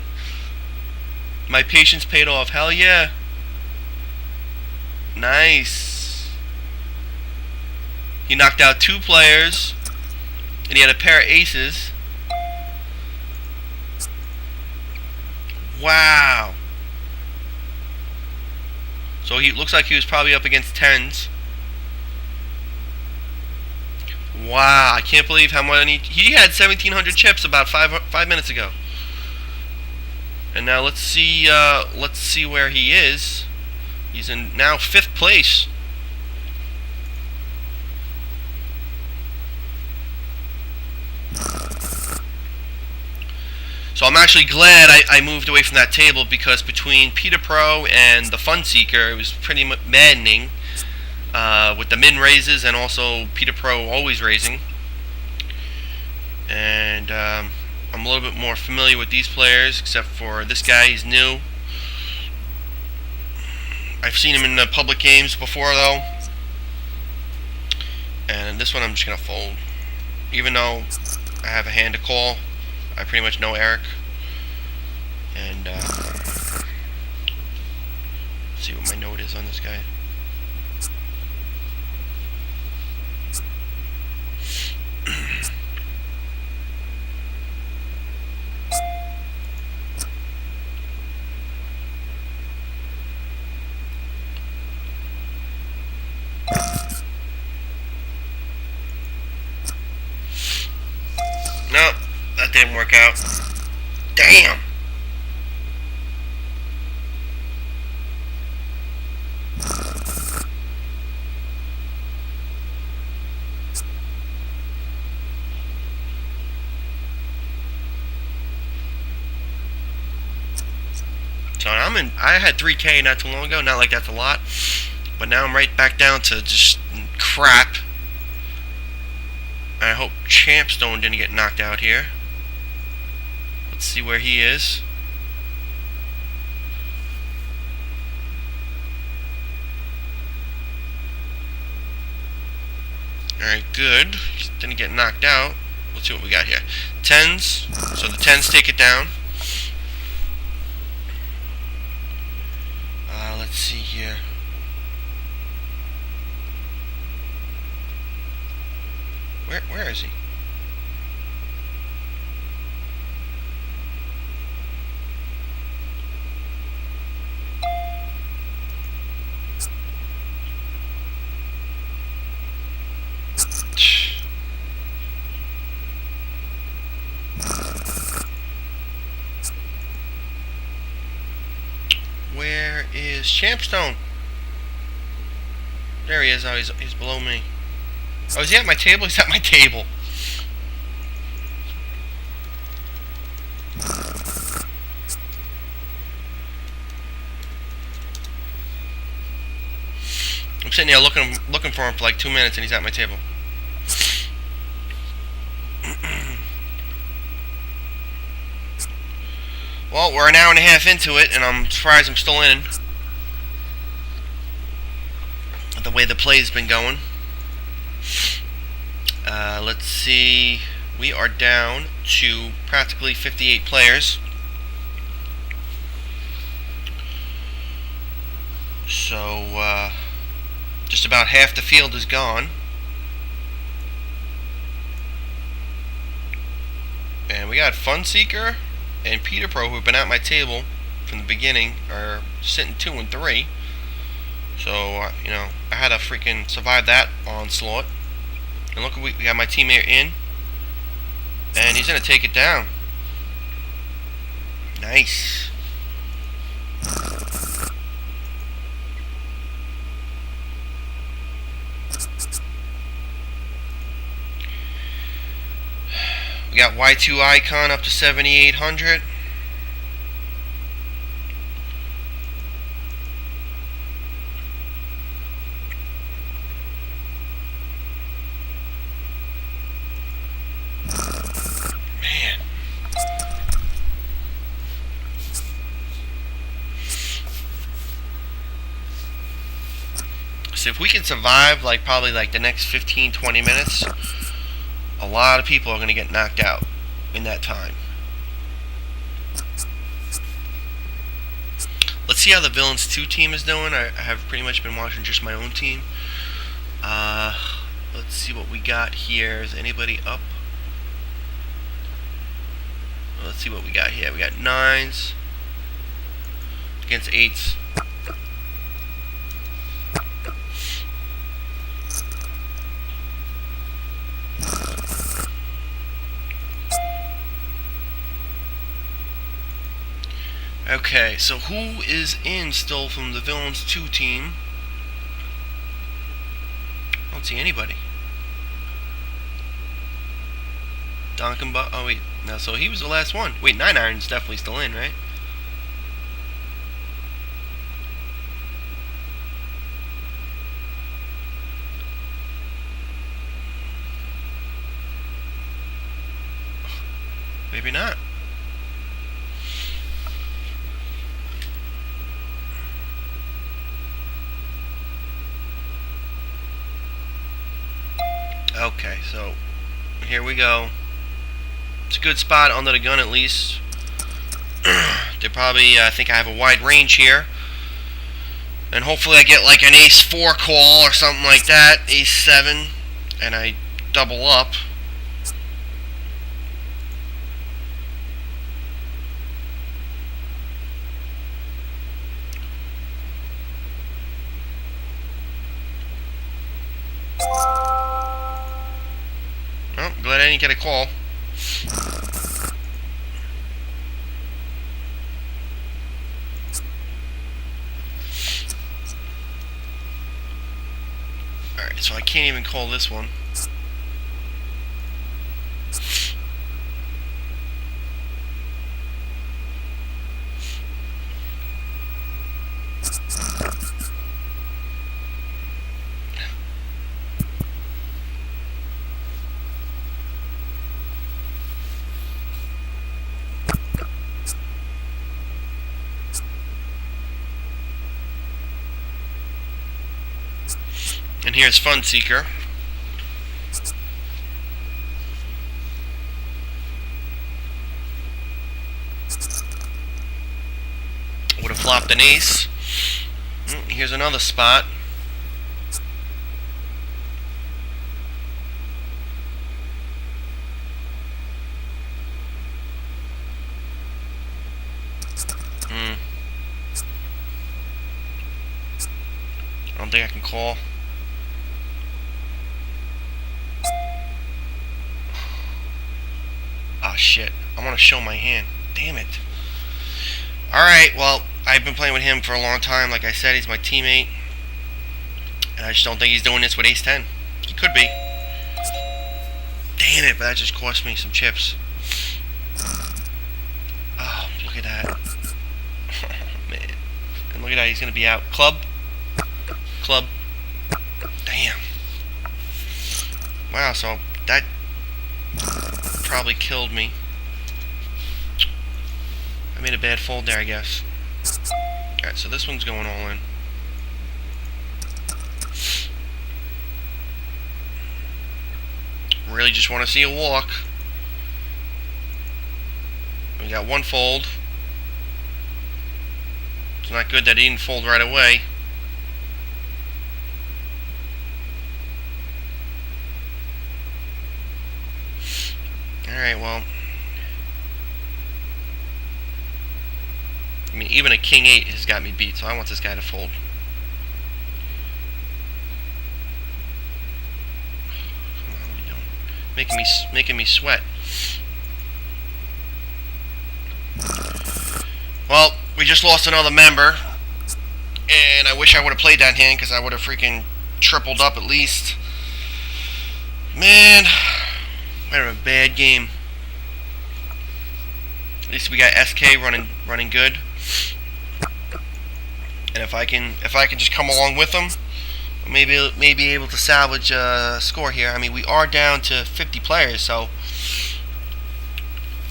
My patience paid off. Hell yeah. Nice. He knocked out 2 players, and he had a pair of aces. Wow. So he looks like he was probably up against 10s. Wow, I can't believe how much he had 1,700 chips about 5 minutes ago. And now let's see where he is. He's in now 5th place. So I'm actually glad I moved away from that table, because between Peter Pro and the Fun Seeker, it was pretty maddening. With the min raises and also Peter Pro always raising. And I'm a little bit more familiar with these players, except for this guy. He's new. I've seen him in the public games before, though. And this one I'm just going to fold. Even though I have a hand to call, I pretty much know Eric. And let's see what my note is on this guy. Nope, that didn't work out. Damn! Champstone. I had 3K not too long ago. Not like that's a lot, but now I'm right back down to just crap. I hope Champstone didn't get knocked out here. Let's see where he is. Alright, good. Just didn't get knocked out. Let's see what we got here. 10s. So the 10s take it down. Let's see here. Where is he? Where is Champstone? There he is. Oh, he's below me. Oh, is he at my table? He's at my table. I'm sitting there looking for him for like 2 minutes, and he's at my table. Well, we're an hour and a half into it, and I'm surprised I'm still in. The way the play's been going. Let's see. We are down to practically 58 players. So, just about half the field is gone. And we got Funseeker and Peter Pro, who've been at my table from the beginning, are sitting 2 and 3. So, you know, I had to freaking survive that onslaught. And look, we got my teammate in. And he's going to take it down. Nice. We got Y2 Icon up to 7,800. Man. So if we can survive like probably like the next 15-20 minutes, a lot of people are going to get knocked out in that time. Let's see how the Villains 2 team is doing. I have pretty much been watching just my own team. Let's see what we got here. Is anybody up? Let's see what we got here. We got 9s against 8s. Okay, so who is in still from the Villains 2 team? I don't see anybody. Oh wait, no, so he was the last one. Wait, 9 Iron's definitely still in, right? Maybe not. Okay, so here we go. It's a good spot under the gun at least. They probably think I have a wide range here. And hopefully I get like an ace 4 call or something like that. Ace 7. And I double up. Oh, glad I didn't get a call. Alright, so I can't even call this one. And here's Fun Seeker. Would have flopped an ace. Here's another spot. I don't think I can call. Oh shit. I want to show my hand. Damn it. Alright, well, I've been playing with him for a long time. Like I said, he's my teammate. And I just don't think he's doing this with ace-10. He could be. Damn it, but that just cost me some chips. Oh, look at that. Man. And look at that, he's going to be out. Club. Club. Damn. Wow, so that probably killed me. I made a bad fold there, I guess. Alright, so this one's going all in. Really just want to see a walk. We got one fold. It's not good that he didn't fold right away. Alright, well. I mean, even a king-8 has got me beat, so I want this guy to fold. Come on, what are you doing? Making me sweat. Well, we just lost another member. And I wish I would have played that hand, because I would have freaking tripled up at least. Man. What a bad game. At least we got SK running good. And if I can just come along with them, maybe able to salvage a score here. I mean, we are down to 50 players, so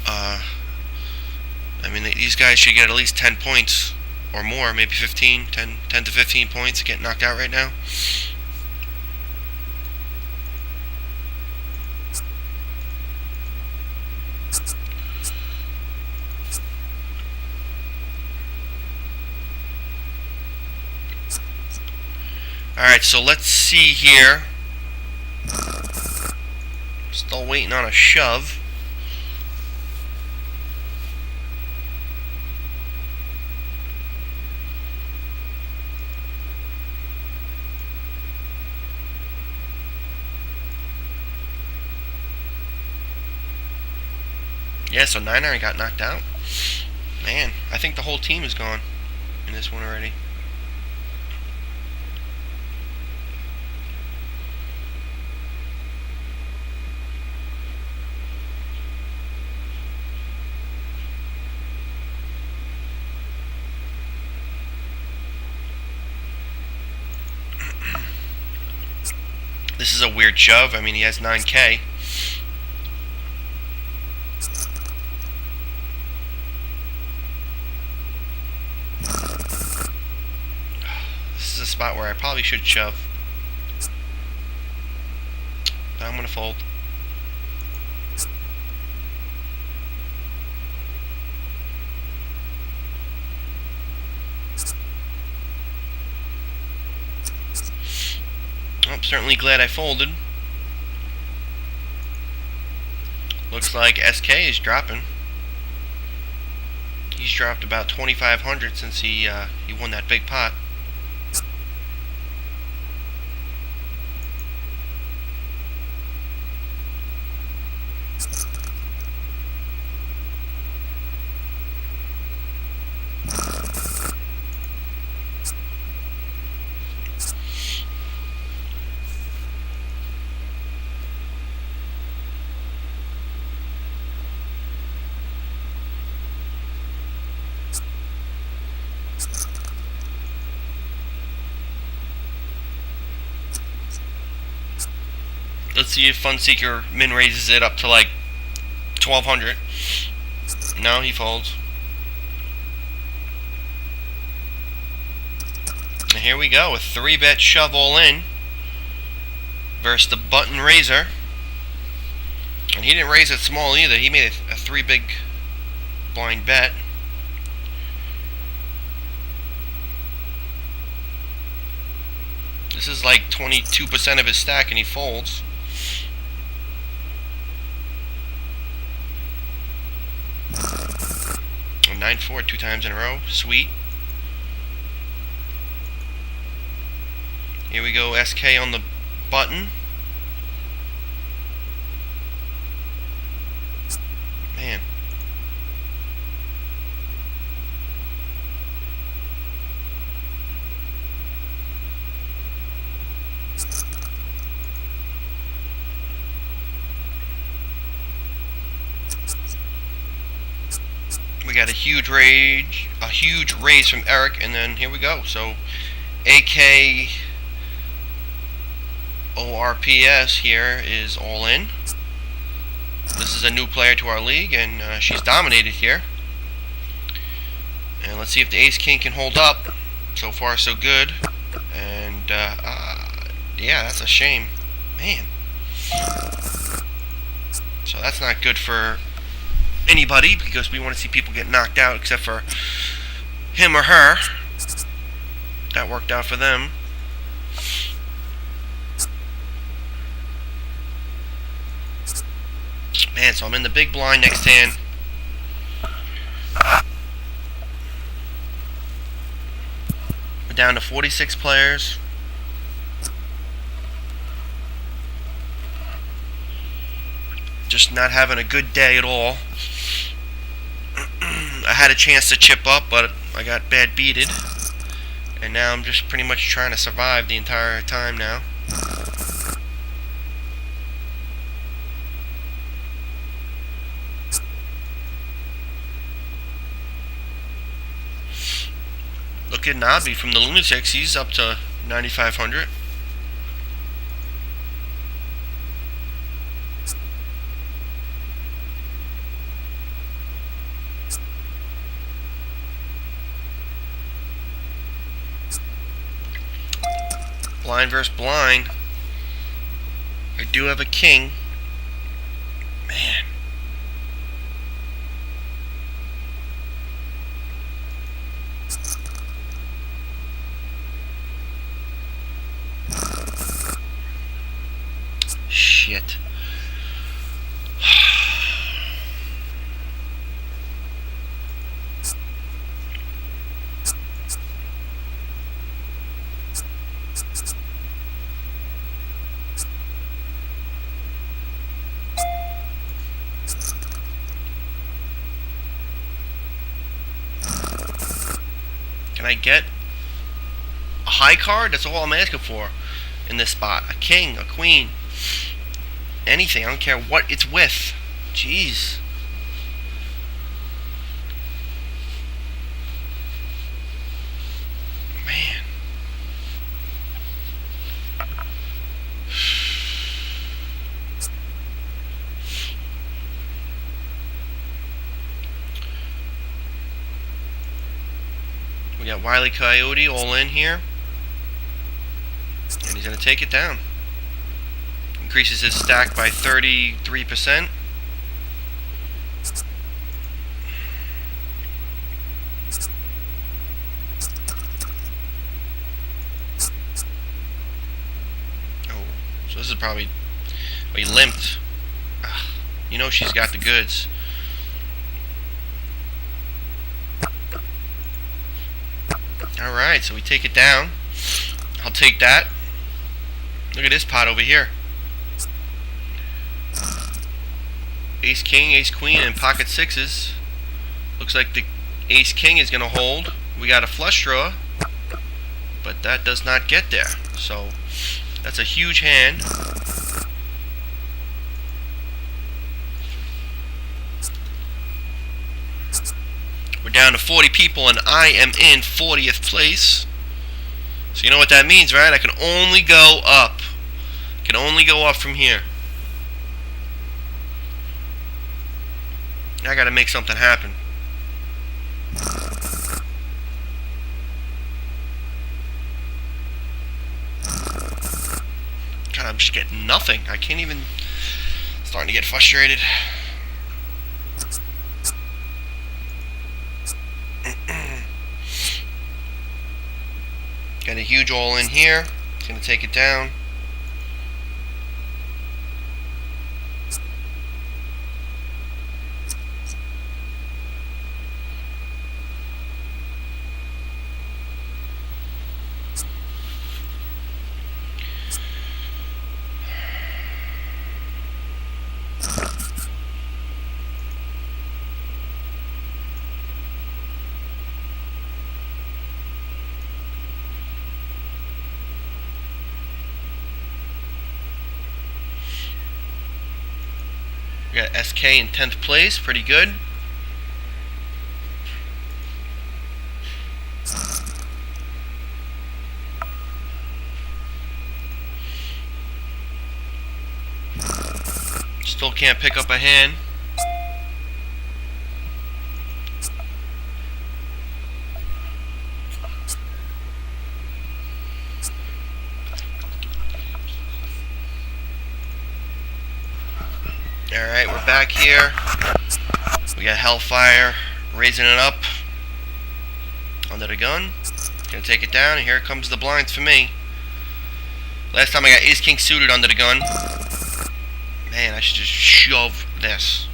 I mean, these guys should get at least 10 points or more, maybe 15, 10 to 15 points to get knocked out right now. Alright, so let's see here. Still waiting on a shove. Yeah, so 9-iron got knocked out. Man, I think the whole team is gone in this one already. This is a weird shove. I mean, he has 9K. This is a spot where I probably should shove. But I'm going to fold. I'm certainly glad I folded. Looks like SK is dropping. He's dropped about 2,500 since he won that big pot. Let's see if Funseeker min raises it up to like 1,200. No, he folds. And here we go, a 3-bet shove all in. versus the button raiser. And he didn't raise it small either. He made a 3 big blind bet. This is like 22% of his stack and he folds. A 9-4 2 times in a row. Sweet. Here we go, SK on the button. Man. We got a huge raise from Eric, and then here we go. So AK ORPS here is all in. This is a new player to our league, and she's dominated here. And let's see if the Ace King can hold up. So far, so good. And yeah, that's a shame, man. So that's not good for anybody, because we want to see people get knocked out, except for him or her. That worked out for them. Man, so I'm in the big blind next hand. We're down to 46 players. Just not having a good day at all. I had a chance to chip up, but I got bad beated. And now I'm just pretty much trying to survive the entire time now. Look at Nabi from the Lunatics. He's up to 9,500. Blind versus blind. I do have a king. Man. Shit. Can I get a high card? That's all I'm asking for in this spot. A king, a queen, anything. I don't care what it's with. Jeez. Man. We got Wile E. Coyote all in here. And he's going to take it down. Increases his stack by 33%. Oh, so this is probably... Oh, he limped. Ugh, you know she's got the goods. Alright, so we take it down. I'll take that. Look at this pot over here. Ace King, Ace Queen, and pocket sixes. Looks like the Ace King is going to hold. We got a flush draw, but that does not get there. So that's a huge hand. We're down to 40 people, and I am in 40th place. So you know what that means, right? I can only go up. I can only go up from here. I gotta make something happen. God, I'm just getting nothing. I can't even... Starting to get frustrated. Got a huge all in here. It's going to take it down. We got SK in 10th place, pretty good. Still can't pick up a hand. Alright, we're back here. We got Hellfire raising it up under the gun. Gonna take it down, and here comes the blinds for me. Last time I got Ace King suited under the gun. Man, I should just shove this.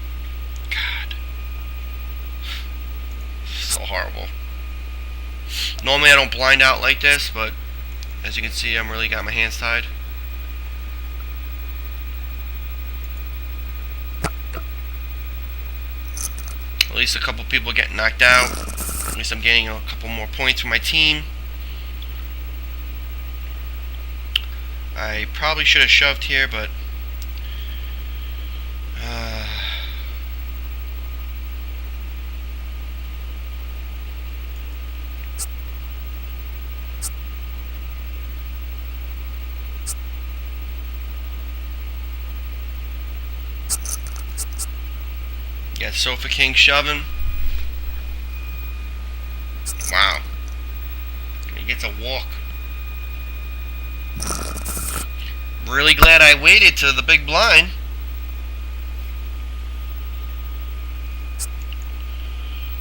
God. So horrible. Normally I don't blind out like this, but as you can see, I'm really got my hands tied. At least a couple people getting knocked out. At least I'm getting a couple more points for my team. I probably should have shoved here, but got Sofa King shoving. Wow. He gets a walk. Really glad I waited to the big blind.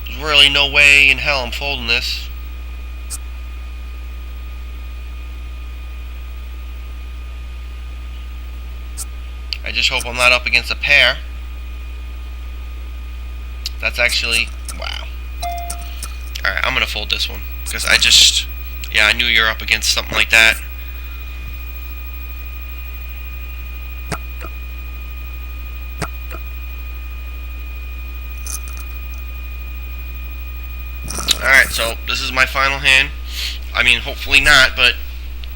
There's really no way in hell I'm folding this. I just hope I'm not up against a pair. That's actually... wow. Alright, I'm going to fold this one. Because I just... yeah, I knew you were up against something like that. Alright, so this is my final hand. I mean, hopefully not, but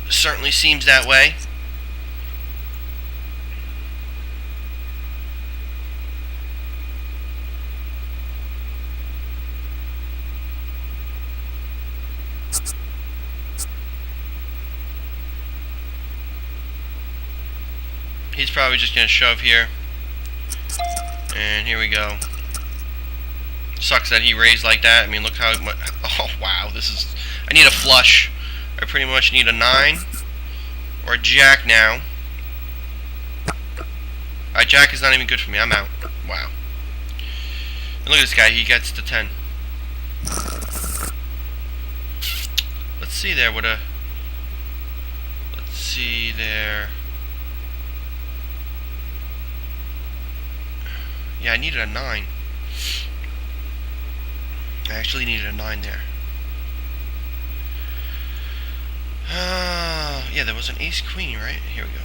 it certainly seems that way. He's probably just going to shove here. And here we go. Sucks that he raised like that. I mean, look how much... oh, wow. This is... I need a flush. I pretty much need a 9. Or a jack now. Alright, jack is not even good for me. I'm out. Wow. And look at this guy. He gets to 10. Let's see there what a... let's see there... yeah, I needed a 9. I actually needed a 9 there. Yeah, there was an ace queen, right? Here we go.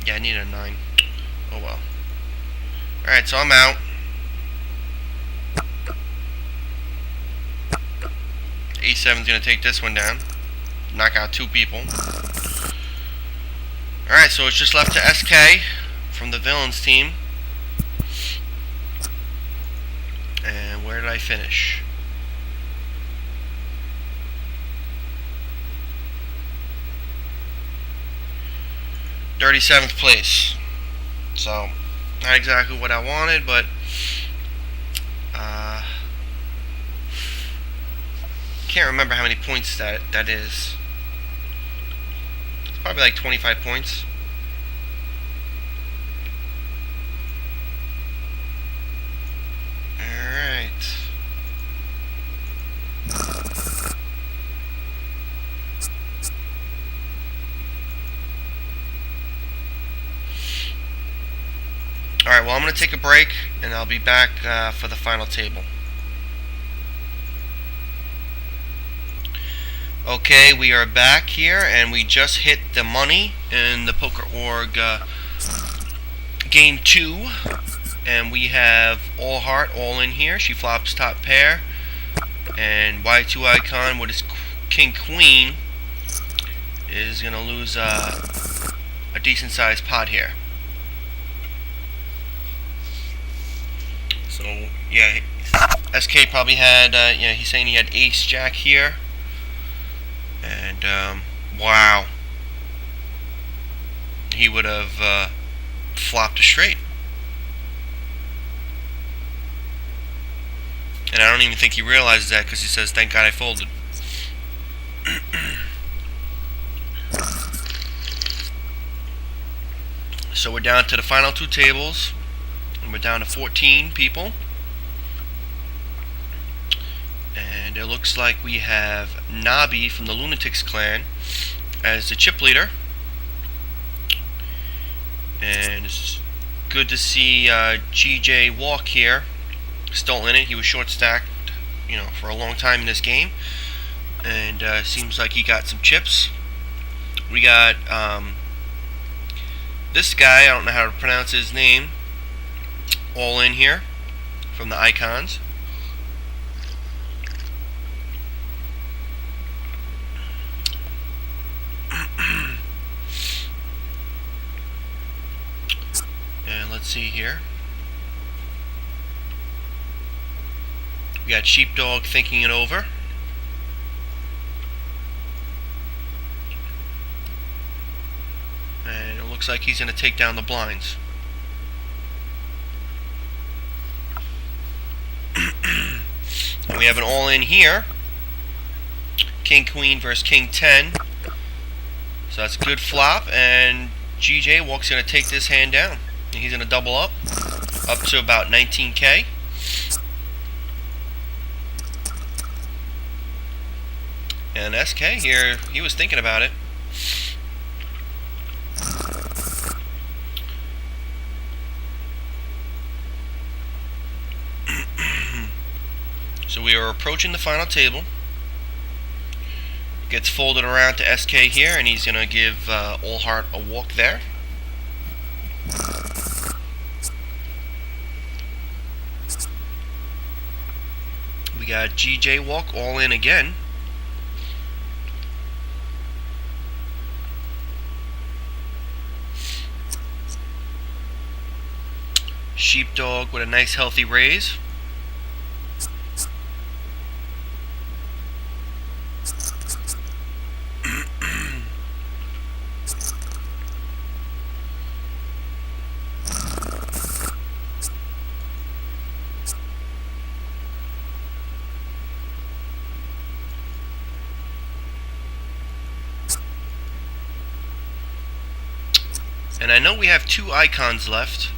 Yeah, I needed a 9. Oh well. Alright, so I'm out. A7's gonna take this one down. Knock out 2 people. Alright, so it's just left to SK from the villains team. And where did I finish? 37th place. So, not exactly what I wanted, but Can't remember how many points that is. It's probably like 25 points. Alright. Alright, well, I'm going to take a break, and I'll be back for the final table. Okay, we are back here, and we just hit the money in the Poker.org game 2. And we have All Heart all in here. She flops top pair. And Y2 Icon with his King Queen is going to lose a decent sized pot here. So, yeah, SK probably had, he's saying he had Ace Jack here. And, wow. He would have flopped a straight. And I don't even think he realizes that because he says, "Thank God I folded." So we're down to the final two tables. And we're down to 14 people. And it looks like we have Nabi from the Lunatics clan as the chip leader. And it's good to see GJ Walk here. Still in it. He was short stacked, for a long time in this game, and seems like he got some chips. We got this guy. I don't know how to pronounce his name. All in here from the Icons. And let's see here. We got Sheepdog thinking it over. And it looks like he's going to take down the blinds. And we have an all-in here. King Queen versus King 10. So that's a good flop. And GJ Walk's going to take this hand down. And he's going to double up to about 19K. And SK here, he was thinking about it. So we are approaching the final table. Gets folded around to SK here, and he's going to give All Heart a walk there. We got GJ Walk all in again. Sheepdog with a nice healthy raise. And I know we have two Icons left.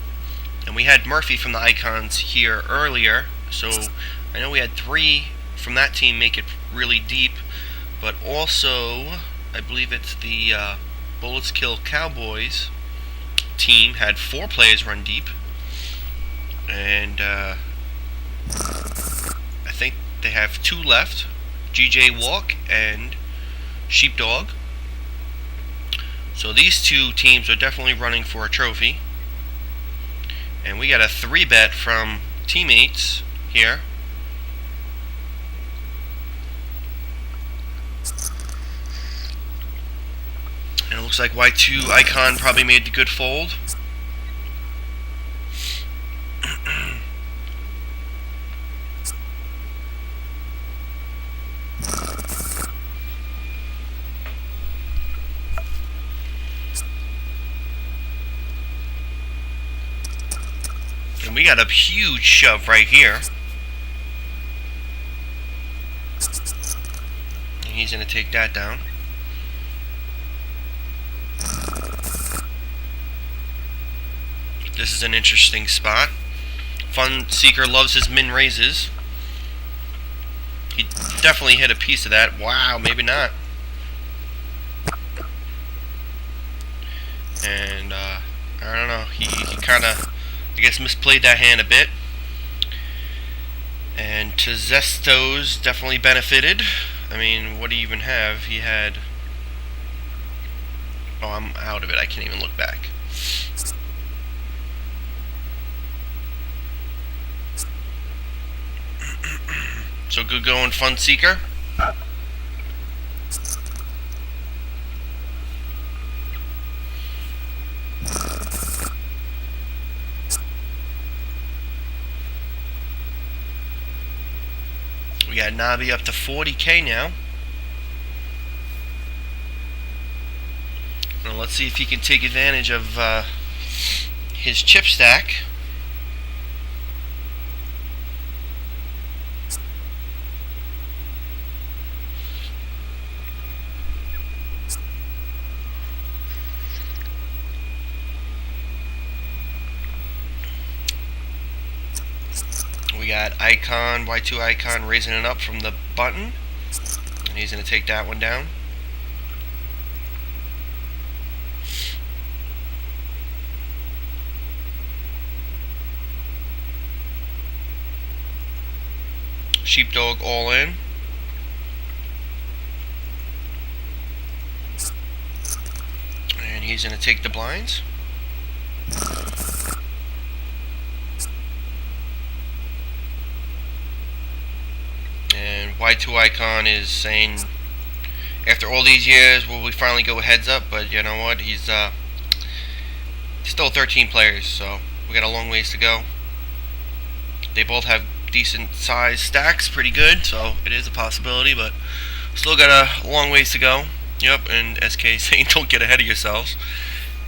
And we had Murphy from the Icons here earlier, so I know we had 3 from that team make it really deep, but also I believe it's the Bullets Kill Cowboys team had 4 players run deep, and I think they have 2 left, GJ Walk and Sheepdog. So these 2 teams are definitely running for a trophy. And we got a 3-bet from teammates here. And it looks like Y2 Icon probably made the good fold. And we got a huge shove right here. he's going to take that down. This is an interesting spot. Fun Seeker loves his min raises. He definitely hit a piece of that. Wow, maybe not. And I don't know. He kind of, I guess, misplayed that hand a bit. And Tezestos definitely benefited. I mean, what do you even have? He had... Oh, I'm out of it. I can't even look back. So good going, Fun Seeker. We got Nabi up to 40k now. Now let's see if he can take advantage of his chip stack. We got Icon, Y2 Icon raising it up from the button. And he's going to take that one down. Sheepdog all in. And he's going to take the blinds. And Y2 Icon is saying, after all these years, will we finally go heads up? But you know what? He's still 13 players, so we got a long ways to go. They both have decent size stacks, pretty good, so it is a possibility, but still got a long ways to go. Yep, and SK saying don't get ahead of yourselves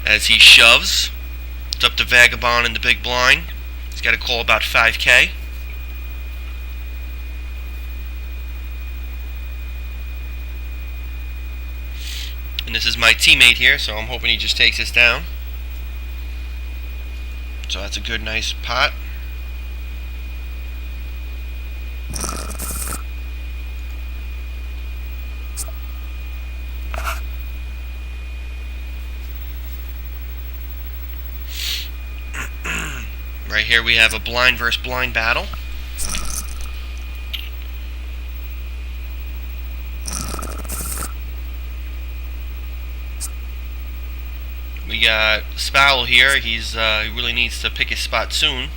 as he shoves. It's up to Vagabond in the big blind. He's got to call about 5k. And this is my teammate here, so I'm hoping he just takes this down. So that's a good, nice pot. Right here we have a blind versus blind battle. We got Spowell here. He really needs to pick his spot soon.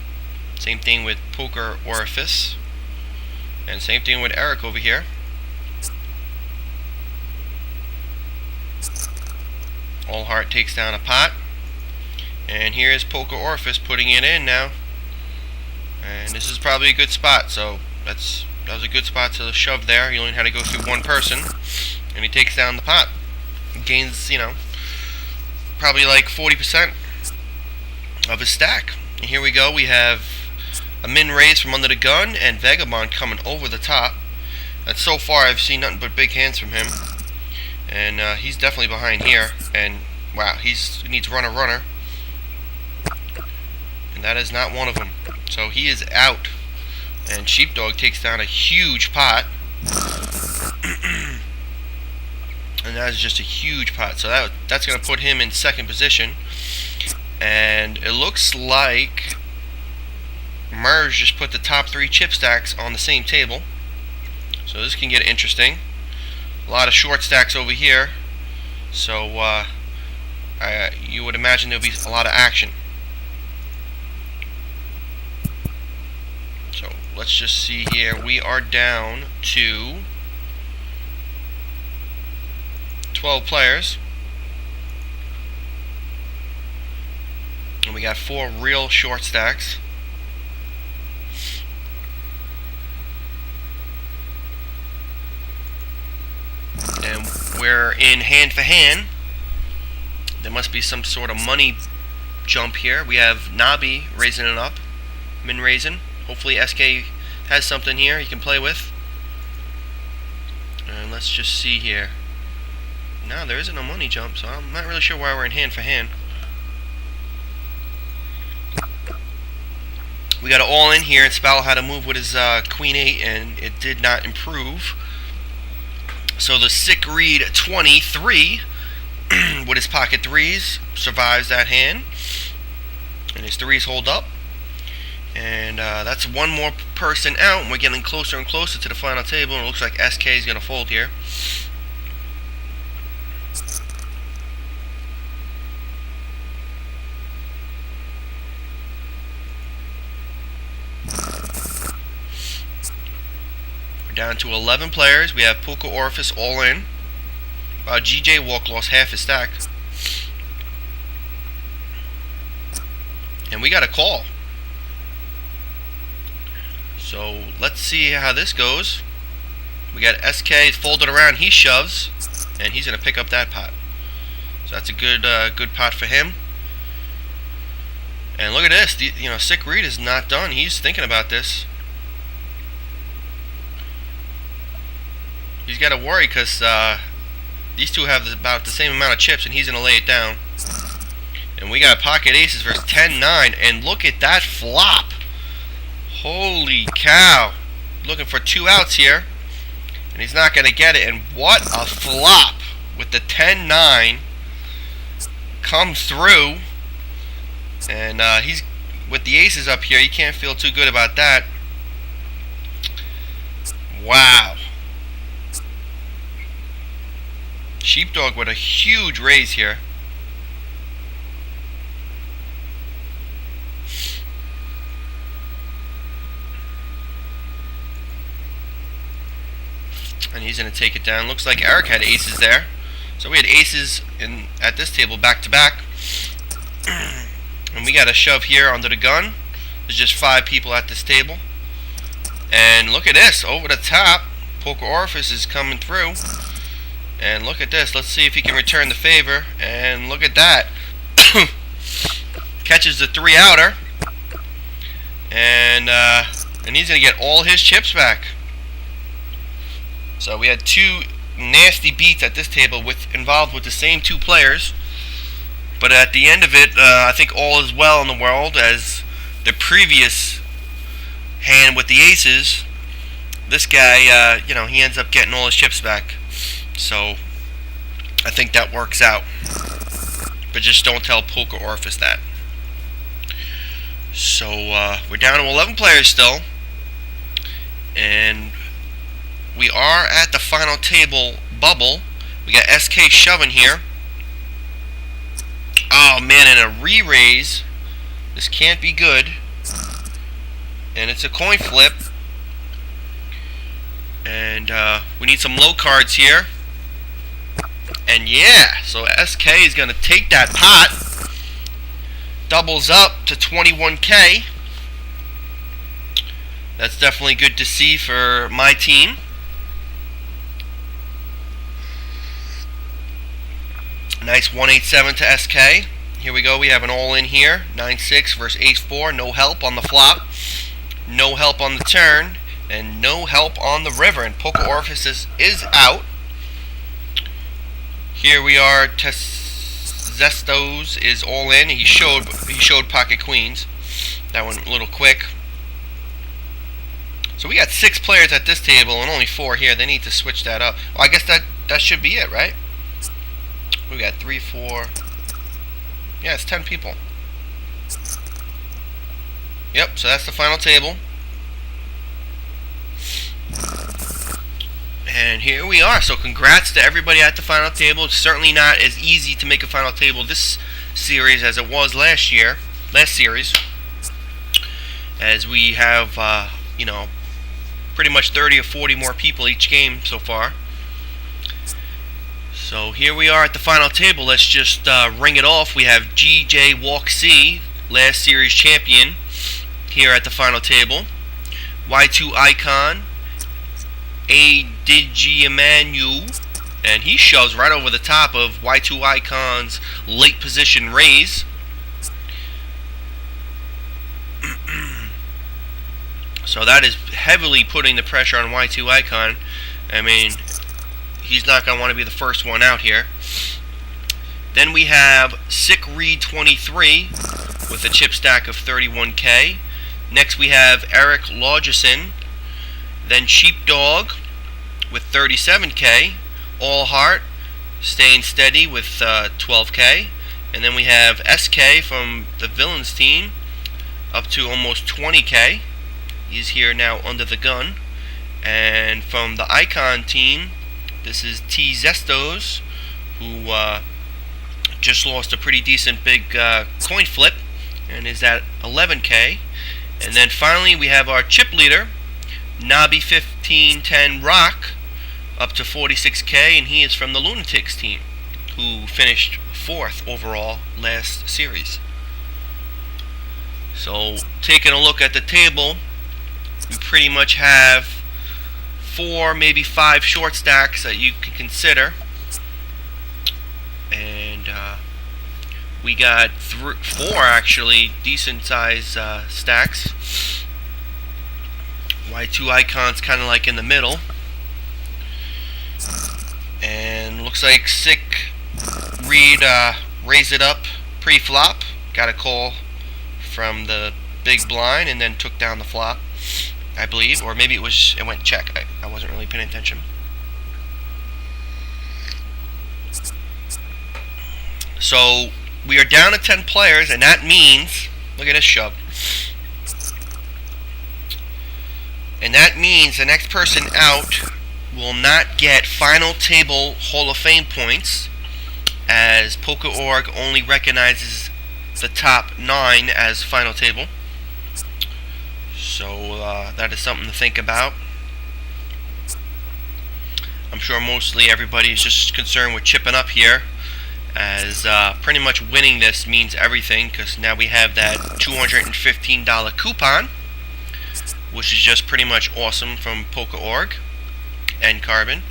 Same thing with Poker Orifice. And same thing with Eric over here. All Heart takes down a pot. And here's Poker Orifice putting it in now. And this is probably a good spot. So that was a good spot to shove there. He only had to go through one person. And he takes down the pot. Gains, you know, probably like 40% of his stack. And here we go. We have a min raise from under the gun and Vagabond coming over the top. And so far I've seen nothing but big hands from him. And he's definitely behind here. And wow, he needs runner. And that is not one of them. So he is out. And Sheepdog takes down a huge pot. And that is just a huge pot. So that's going to put him in second position. And it looks like Merge just put the top 3 chip stacks on the same table. So this can get interesting. A lot of short stacks over here. So you would imagine there'll be a lot of action. So let's just see here. We are down to 12 players. And we got 4 real short stacks. And we're in hand for hand. There must be some sort of money jump here. We have Nabi raising it up. Min raising. Hopefully SK has something here he can play with. And let's just see here. No, there isn't a money jump, so I'm not really sure why we're in hand for hand. We got it all in here, and Spal had to move with his Queen 8, and it did not improve. So the Sick Reed 23, with his pocket 3s, survives that hand. And his 3s hold up. And that's one more person out, and we're getting closer and closer to the final table, and it looks like SK is going to fold here. Down to 11 players. We have Poker Orifice all in. GJ Walk lost half his stack. And we got a call. So let's see how this goes. We got SK folded around. He shoves. And he's going to pick up that pot. So that's a good pot for him. And look at this. Sick Reed is not done. He's thinking about this. He's got to worry because these two have about the same amount of chips, and he's going to lay it down. And we got pocket aces versus 10-9, and look at that flop. Holy cow. Looking for 2 outs here, and he's not going to get it. And what a flop with the 10-9. Comes through, and he's with the aces up here. You can't feel too good about that. Wow. Sheepdog with a huge raise here. And he's going to take it down. Looks like Eric had aces there. So we had aces at this table back to back. And we got a shove here under the gun. There's just 5 people at this table. And look at this. Over the top. Poker Orifice is coming through. And look at this. Let's see if he can return the favor. And look at that. Catches the 3-outer. And he's going to get all his chips back. So we had 2 nasty beats at this table involved with the same 2 players. But at the end of it, I think all is well in the world, as the previous hand with the aces, this guy, he ends up getting all his chips back. So I think that works out. But just don't tell Poker Orifice that. So we're down to 11 players still. And we are at the final table bubble. We got SK shoving here. Oh man, and a re-raise. This can't be good. And it's a coin flip. And we need some low cards here. And yeah, so SK is going to take that pot. Doubles up to 21K. That's definitely good to see for my team. Nice 187 to SK. Here we go. We have an all-in here. 9-6 versus Ace-4. No help on the flop. No help on the turn. And no help on the river. And Poker Orifice is out. Here we are. Zestos is all in. He showed pocket queens. That went a little quick. So we got 6 players at this table and only 4 here. They need to switch that up. Well, I guess that should be it, right? We got 3, 4. Yeah, it's 10 people. Yep, so that's the final table. And here we are. So congrats to everybody at the final table. It's certainly not as easy to make a final table this series as it was last series. As we have, pretty much 30 or 40 more people each game so far. So here we are at the final table. Let's just ring it off. We have GJ Walk C, last series champion, here at the final table. Y2 Icon, A Digiemanu, and he shoves right over the top of Y2 Icon's late position raise. So that is heavily putting the pressure on Y2 Icon. I mean, he's not going to want to be the first one out here. Then we have Sick Reed 23 with a chip stack of 31K. Next we have Eric Logison. Then Sheepdog with 37K. All Heart staying steady with 12K. And then we have SK from the Villains team up to almost 20K. He's here now under the gun. And from the Icon team, this is T Zestos, who just lost a pretty decent big coin flip and is at 11K. And then finally we have our chip leader, Nobby 1510 Rock, up to 46K, and he is from the Lunatics team, who finished 4th overall last series. So taking a look at the table, we pretty much have 4, maybe 5 short stacks that you can consider. And we got 4 actually decent size stacks. Y2 Icons kind of like in the middle. And looks like Sick Reed raised it up pre-flop. Got a call from the big blind and then took down the flop, I believe. Or maybe it went check. I wasn't really paying attention. So we are down to 10 players, and that means, look at this shove. And that means the next person out will not get final table Hall of Fame points, as Poker.org only recognizes the top 9 as final table. So that is something to think about. I'm sure mostly everybody is just concerned with chipping up here, as pretty much winning this means everything, because now we have that $215 coupon, which is just pretty much awesome from Poker.org and Carbon.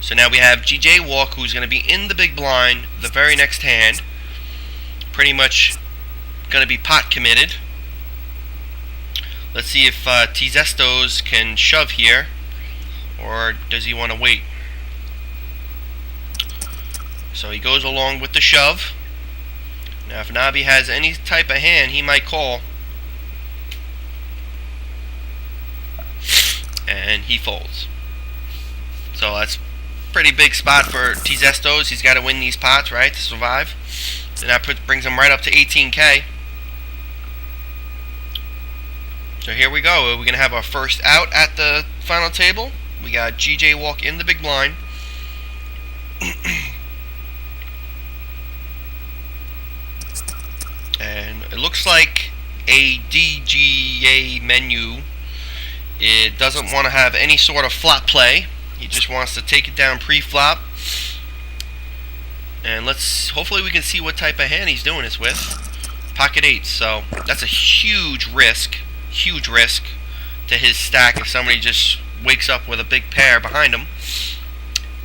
So now we have GJ Walk, who's going to be in the big blind the very next hand, pretty much going to be pot committed. Let's see if T Zestos can shove here, or does he want to wait? So he goes along with the shove. Now if Nobby has any type of hand, he might call. And he folds. So that's a pretty big spot for T Zestos. He's got to win these pots, right, to survive. And that brings him right up to 18K. So here we go. We're going to have our first out at the final table. We got GJ Walk in the big blind. And it looks like a DGA menu. It doesn't want to have any sort of flop play. He just wants to take it down pre-flop. And hopefully we can see what type of hand he's doing this with. Pocket 8, so that's a huge risk to his stack if somebody just wakes up with a big pair behind him.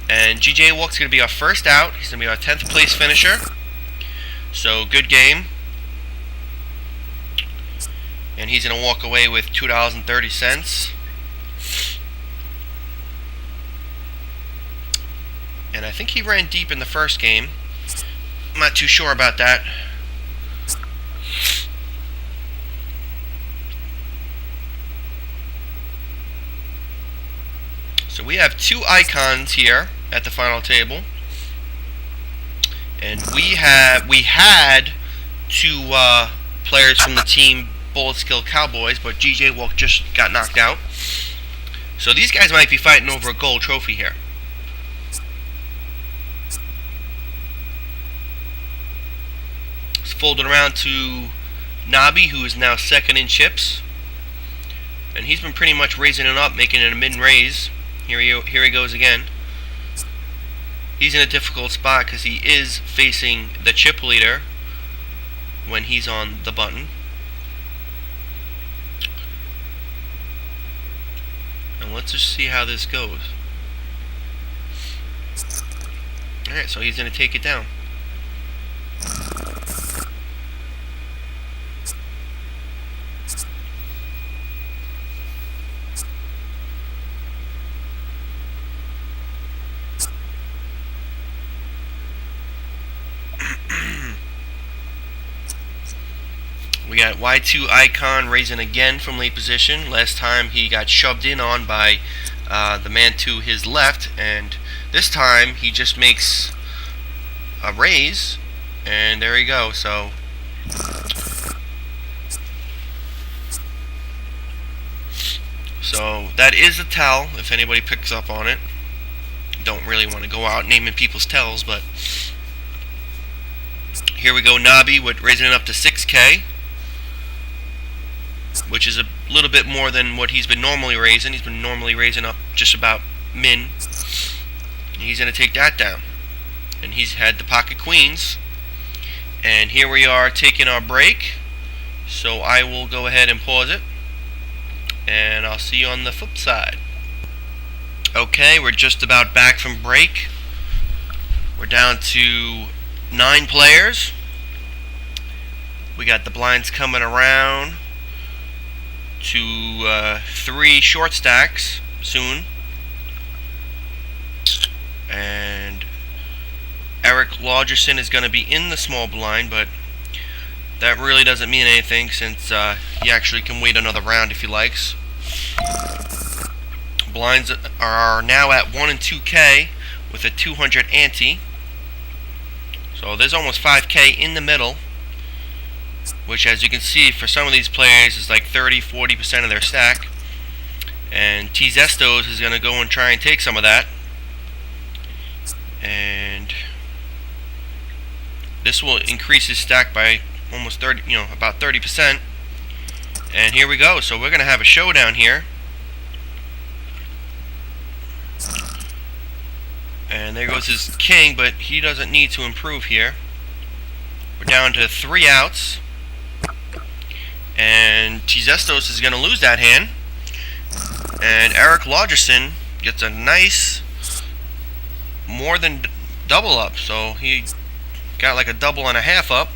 And GJ Walk's going to be our first out. He's going to be our 10th place finisher. So good game. And he's going to walk away with $2.30. And I think he ran deep in the first game. I'm not too sure about that. So we have 2 icons here at the final table. And we had 2 players from the team Bullet Skill Cowboys, but GJ Walk just got knocked out. So these guys might be fighting over a gold trophy here. It's folded around to Nobby, who is now second in chips. And he's been pretty much raising it up, making it a mid-raise. Here he goes again. He's in a difficult spot because he is facing the chip leader when he's on the button. And let's just see how this goes. Alright, so he's going to take it down. We got Y2 Icon raising again from late position. Last time he got shoved in on by the man to his left, and this time he just makes a raise, and there you go. So that is a tell, if anybody picks up on it. Don't really want to go out naming people's tells, but here we go. Nabi with raising it up to 6K, which is a little bit more than what he's been normally raising. He's been normally raising up just about min. He's going to take that down. And he's had the pocket queens. And here we are taking our break. So I will go ahead and pause it. And I'll see you on the flip side. Okay, we're just about back from break. We're down to 9 players. We got the blinds coming around to 3 short stacks soon. And Eric Largerson is going to be in the small blind, but that really doesn't mean anything since he actually can wait another round if he likes. Blinds are now at 1 and 2K with a 200 ante. So there's almost 5K in the middle, which, as you can see, for some of these players is like 30-40% of their stack. And T Zestos is going to go and try and take some of that. And this will increase his stack by almost 30, about 30%. And here we go. So we're going to have a showdown here. And there goes his king, but he doesn't need to improve here. We're down to 3 outs. And T Zestos is going to lose that hand. And Eric Largerson gets a nice, more than double up. So he got like a double and a half up.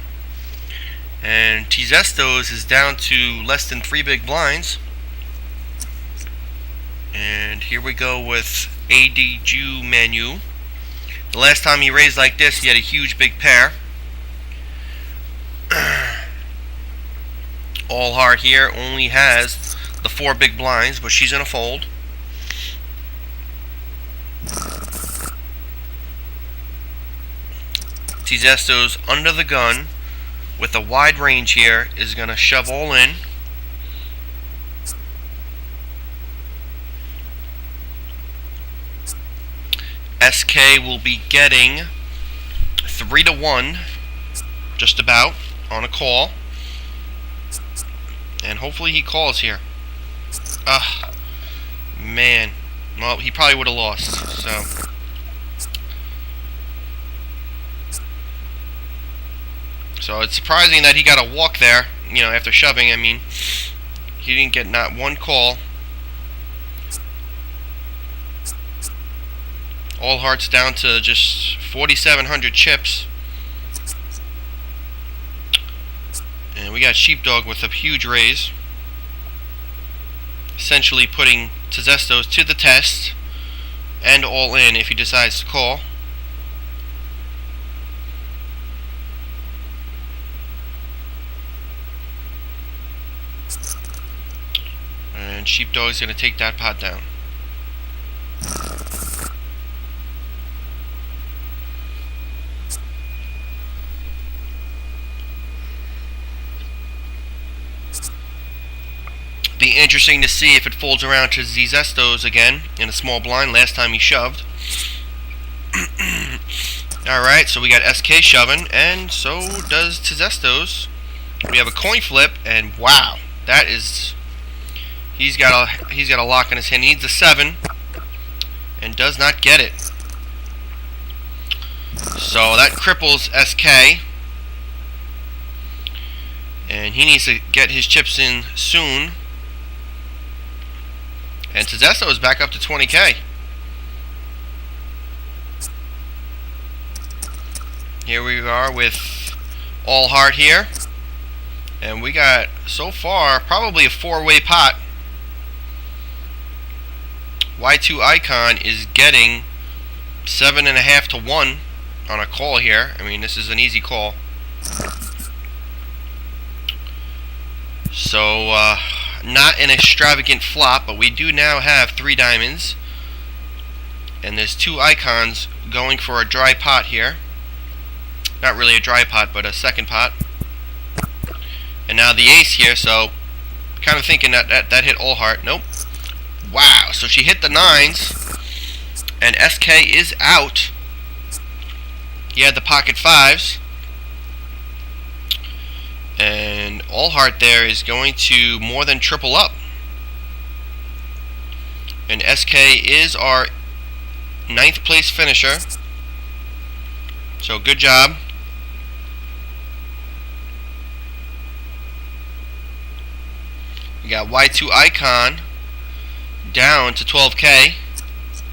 And T Zestos is down to less than 3 big blinds. And here we go with ADJ Manu. The last time he raised like this, he had a huge big pair. All Heart here only has the 4 big blinds, but she's in a fold. T Zestos under the gun with a wide range here is going to shove all in. SK will be getting 3-1, just about, on a call. And hopefully he calls here. Man. Well, he probably would have lost, so. So it's surprising that he got a walk there, after shoving. I mean, he didn't get not one call. All Hearts down to just 4,700 chips. And we got Sheepdog with a huge raise. Essentially putting T Zestos to the test. And all in if he decides to call. And Sheepdog's going to take that pot down. Be interesting to see if it folds around to T Zestos again in a small blind. Last time he shoved. Alright, so we got SK shoving, and so does T Zestos. We have a coin flip, and wow, that is... He's got a lock in his hand. He needs a 7, and does not get it. So that cripples SK. And he needs to get his chips in soon. And T Zestos is back up to 20K. Here we are with All Heart here. And we got, so far, probably a 4-way pot. Y2 Icon is getting 7.5 to 1 on a call here. I mean, this is an easy call. So, not an extravagant flop, but we do now have 3 diamonds. And there's 2 icons going for a dry pot here. Not really a dry pot, but a second pot. And now the ace here, so kind of thinking that hit all heart. Nope. Wow, so she hit the 9s. And SK is out. He had the pocket 5s. And all heart there is going to more than triple up. And SK is our 9th place finisher. So good job. We got Y2 Icon down to 12K.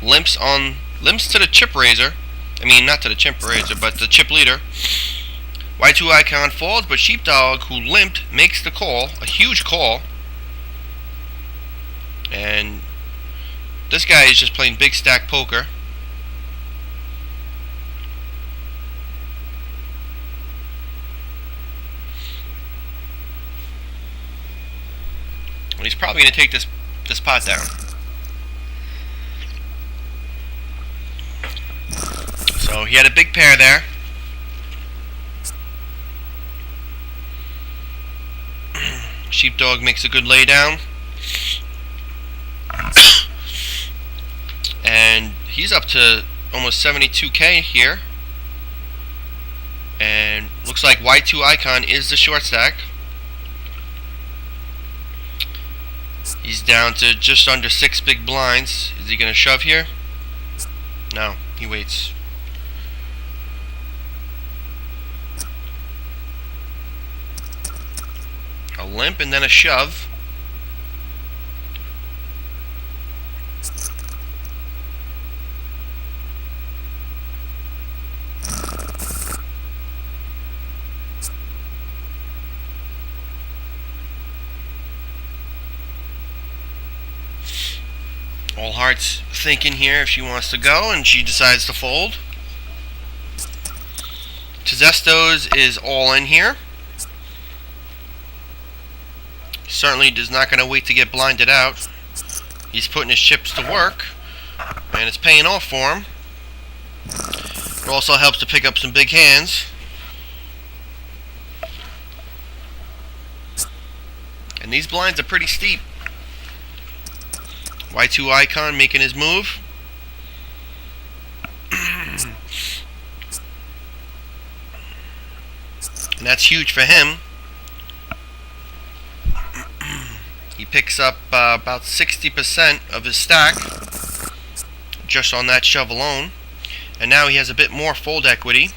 Limps to the chip raiser. I mean, not to the chip raiser, but the chip leader. Y2 Icon falls, but Sheepdog, who limped, makes the call. A huge call. And this guy is just playing big stack poker. And he's probably going to take this pot down. So he had a big pair there. Sheepdog makes a good laydown. And he's up to almost 72K here. And looks like Y2 Icon is the short stack. He's down to just under 6 big blinds. Is he going to shove here? No, he waits. A limp and then a shove. All hearts thinking here if she wants to go, and she decides to fold. Tezestos is all in here. Certainly is not going to wait to get blinded out. He's putting his chips to work, and it's paying off for him. It also helps to pick up some big hands. And these blinds are pretty steep. Y2 Icon making his move. And that's huge for him. He picks up about 60% of his stack just on that shove alone. And now he has a bit more fold equity.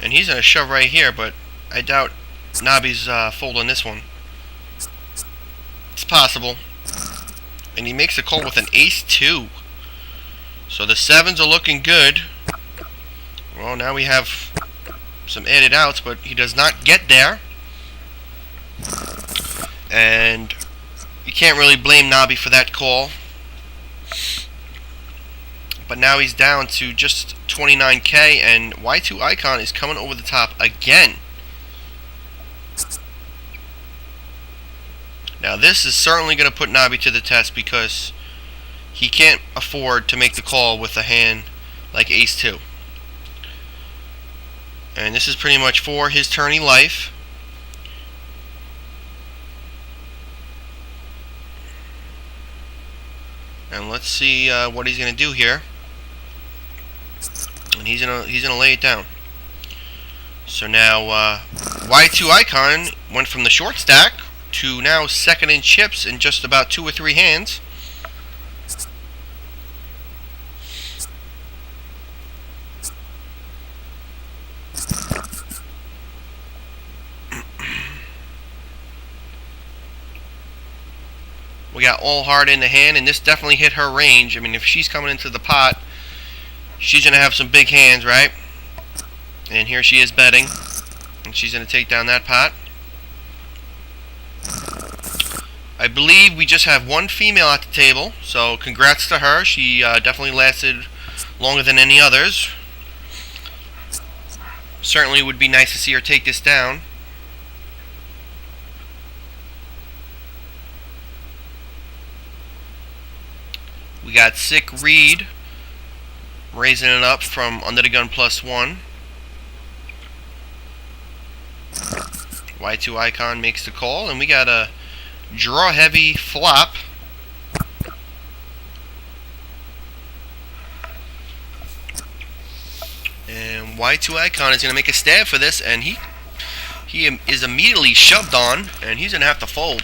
And he's going to shove right here, but I doubt Nobby's folding this one. It's possible. And he makes a call with an ace-2. So the 7s are looking good. Well, now we have some added outs, but he does not get there. And you can't really blame Nobby for that call. But now he's down to just 29K, and Y2 Icon is coming over the top again. Now this is certainly going to put Nobby to the test, because he can't afford to make the call with a hand like ace-2. And this is pretty much for his tourney life. And let's see what he's going to do here. And he's gonna lay it down. So now Y2 Icon went from the short stack to now second in chips in just about 2 or 3 hands. We got all hard in the hand, and this definitely hit her range. I mean, if she's coming into the pot, she's going to have some big hands, right? And here she is betting, and she's going to take down that pot. I believe we just have one female at the table, so congrats to her. She definitely lasted longer than any others. Certainly would be nice to see her take this down. We got Sick Reed raising it up from Under the Gun +1. Y2 Icon makes the call, and we got a draw heavy flop. And Y2 Icon is going to make a stab for this, and he is immediately shoved on, and he's going to have to fold.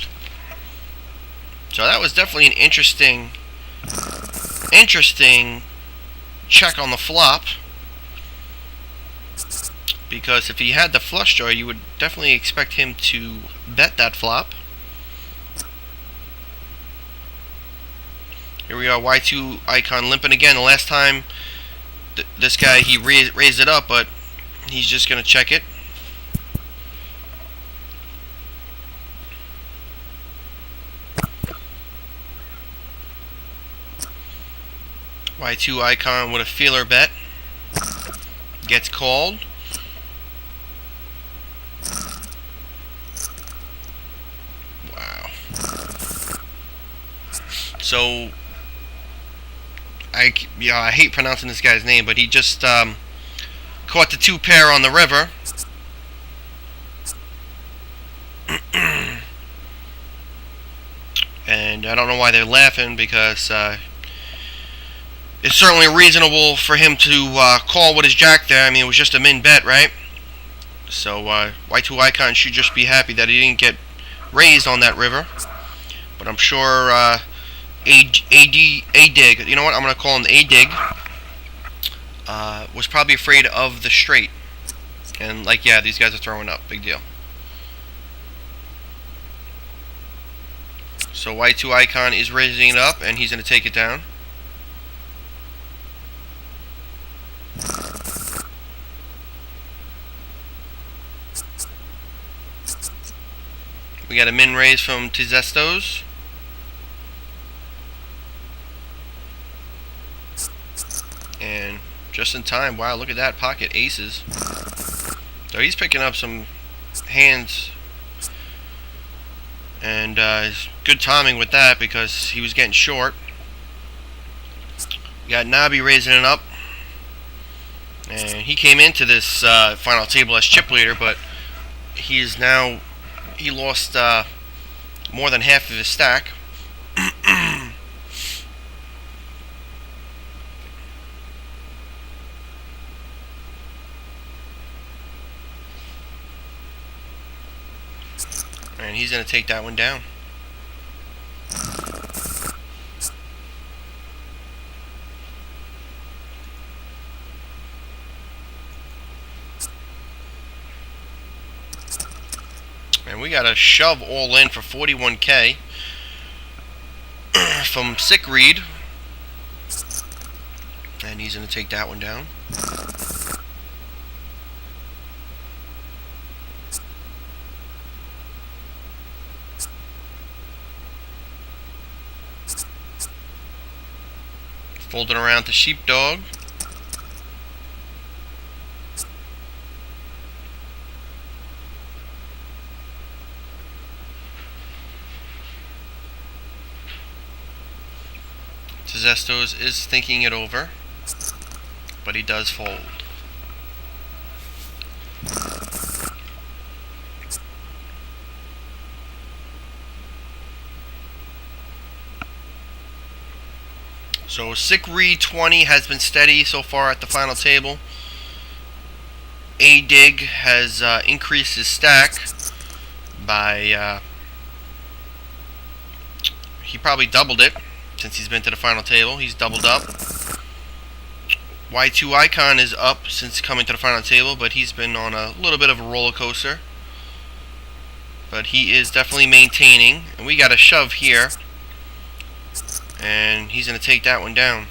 So that was definitely an interesting check on the flop, because if he had the flush draw, you would definitely expect him to bet that flop. Here we are, Y2 Icon limping again. The last time this guy, he raised it up, but he's just going to check it. Y2 Icon with a feeler bet. Gets called. Wow. So, I hate pronouncing this guy's name, but he just caught the 2 pair on the river. And I don't know why they're laughing, because it's certainly reasonable for him to call with his jack there. I mean, it was just a min bet, right? So Y2 Icon should just be happy that he didn't get raised on that river. But I'm sure A-Dig, you know what, I'm going to call him A-Dig, was probably afraid of the straight. And like, yeah, these guys are throwing up. Big deal. So Y2 Icon is raising it up, and he's going to take it down. We got a min raise from Tizestos. And just in time, wow, look at that, pocket aces. So he's picking up some hands, and good timing with that, because he was getting short. We got Nabi raising it up, and he came into this final table as chip leader, but he lost more than half of his stack. And he's going to take that one down. And we got a shove all in for 41K from Sick Reed. And he's going to take that one down. Folding around to Sheepdog. Tizestos is thinking it over, but he does fold. So Sick Reed 20 has been steady so far at the final table. A-Dig has increased his stack by, he probably doubled it since he's been to the final table. He's doubled up. Y2 Icon is up since coming to the final table, but he's been on a little bit of a roller coaster. But he is definitely maintaining. And we got a shove here, and he's going to take that one down.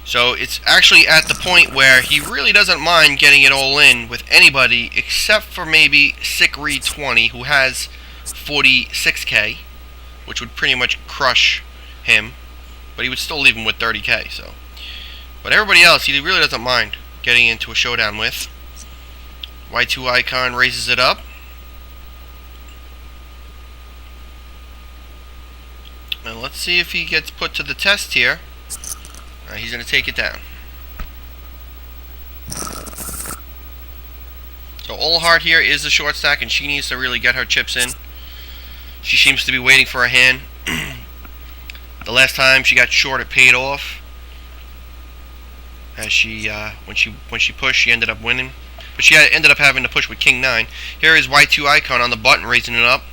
So it's actually at the point where he really doesn't mind getting it all in with anybody except for maybe Sick Reed 20, who has 46K, which would pretty much crush him, but he would still leave him with 30K. So, but everybody else, he really doesn't mind getting into a showdown with. Y2 Icon raises it up. And let's see if he gets put to the test here. He's going to take it down. So All Heart here is the short stack, and she needs to really get her chips in. She seems to be waiting for a hand. The last time she got short, it paid off. As she, when she pushed, she ended up winning. But she ended up having to push with King 9. Here is Y2 Icon on the button, raising it up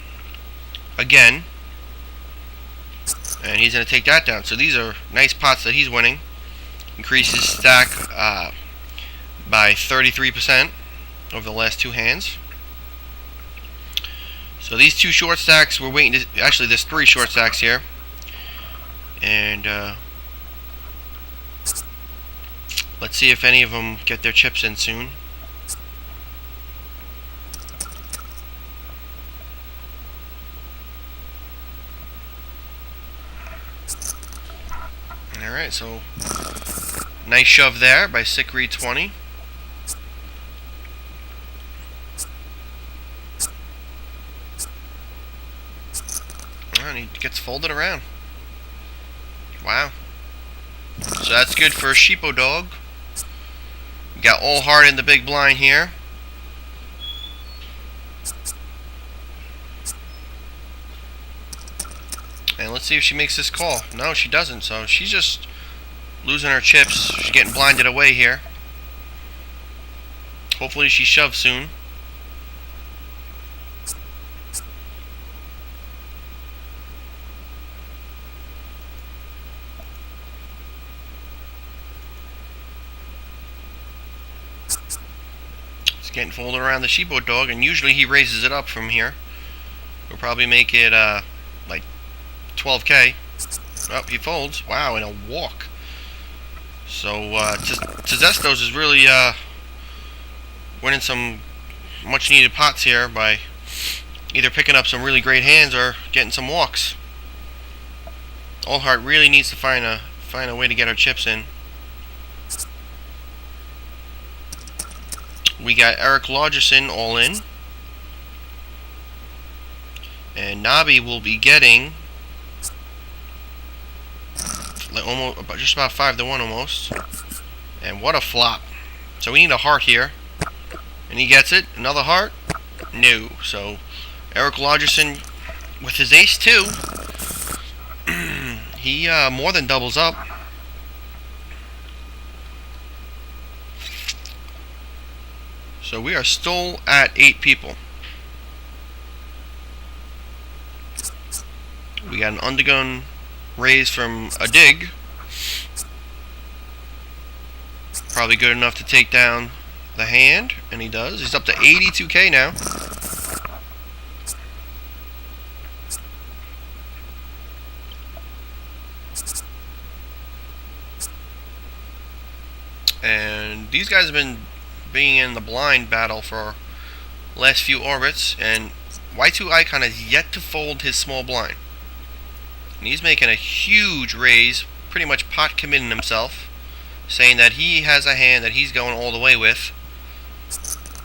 again. And he's going to take that down. So these are nice pots that he's winning. Increases stack by 33% over the last two hands. So these two short stacks, we're waiting to... Actually, there's three short stacks here. And let's see if any of them get their chips in soon. Alright, so nice shove there by Sikri20. And he gets folded around. Wow. So that's good for a Sheepo Dog. We got All Heart in the big blind here. And let's see if she makes this call. No, she doesn't. So she's just losing her chips. She's getting blinded away here. Hopefully she shoves soon. It's getting folded around the Sheepo Dog, and usually he raises it up from here. We'll probably make it like 12K. Oh, he folds. Wow, in a walk. So Tezestos is really winning some much needed pots here by either picking up some really great hands or getting some walks. All Heart really needs to find a way to get her chips in. We got Eric Largerson all in. And Nabi will be getting like just about 5-1 almost. And what a flop. So we need a heart here. And he gets it. Another heart? No. So Eric Largerson with his ace 2. He more than doubles up. So we are still at 8 people. We got an undergun raise from a dig. Probably good enough to take down the hand, and he does. He's up to 82K now. And these guys have been being in the blind battle for last few orbits, and Y2 Icon has yet to fold his small blind. And he's making a huge raise, pretty much pot committing himself, saying that he has a hand that he's going all the way with,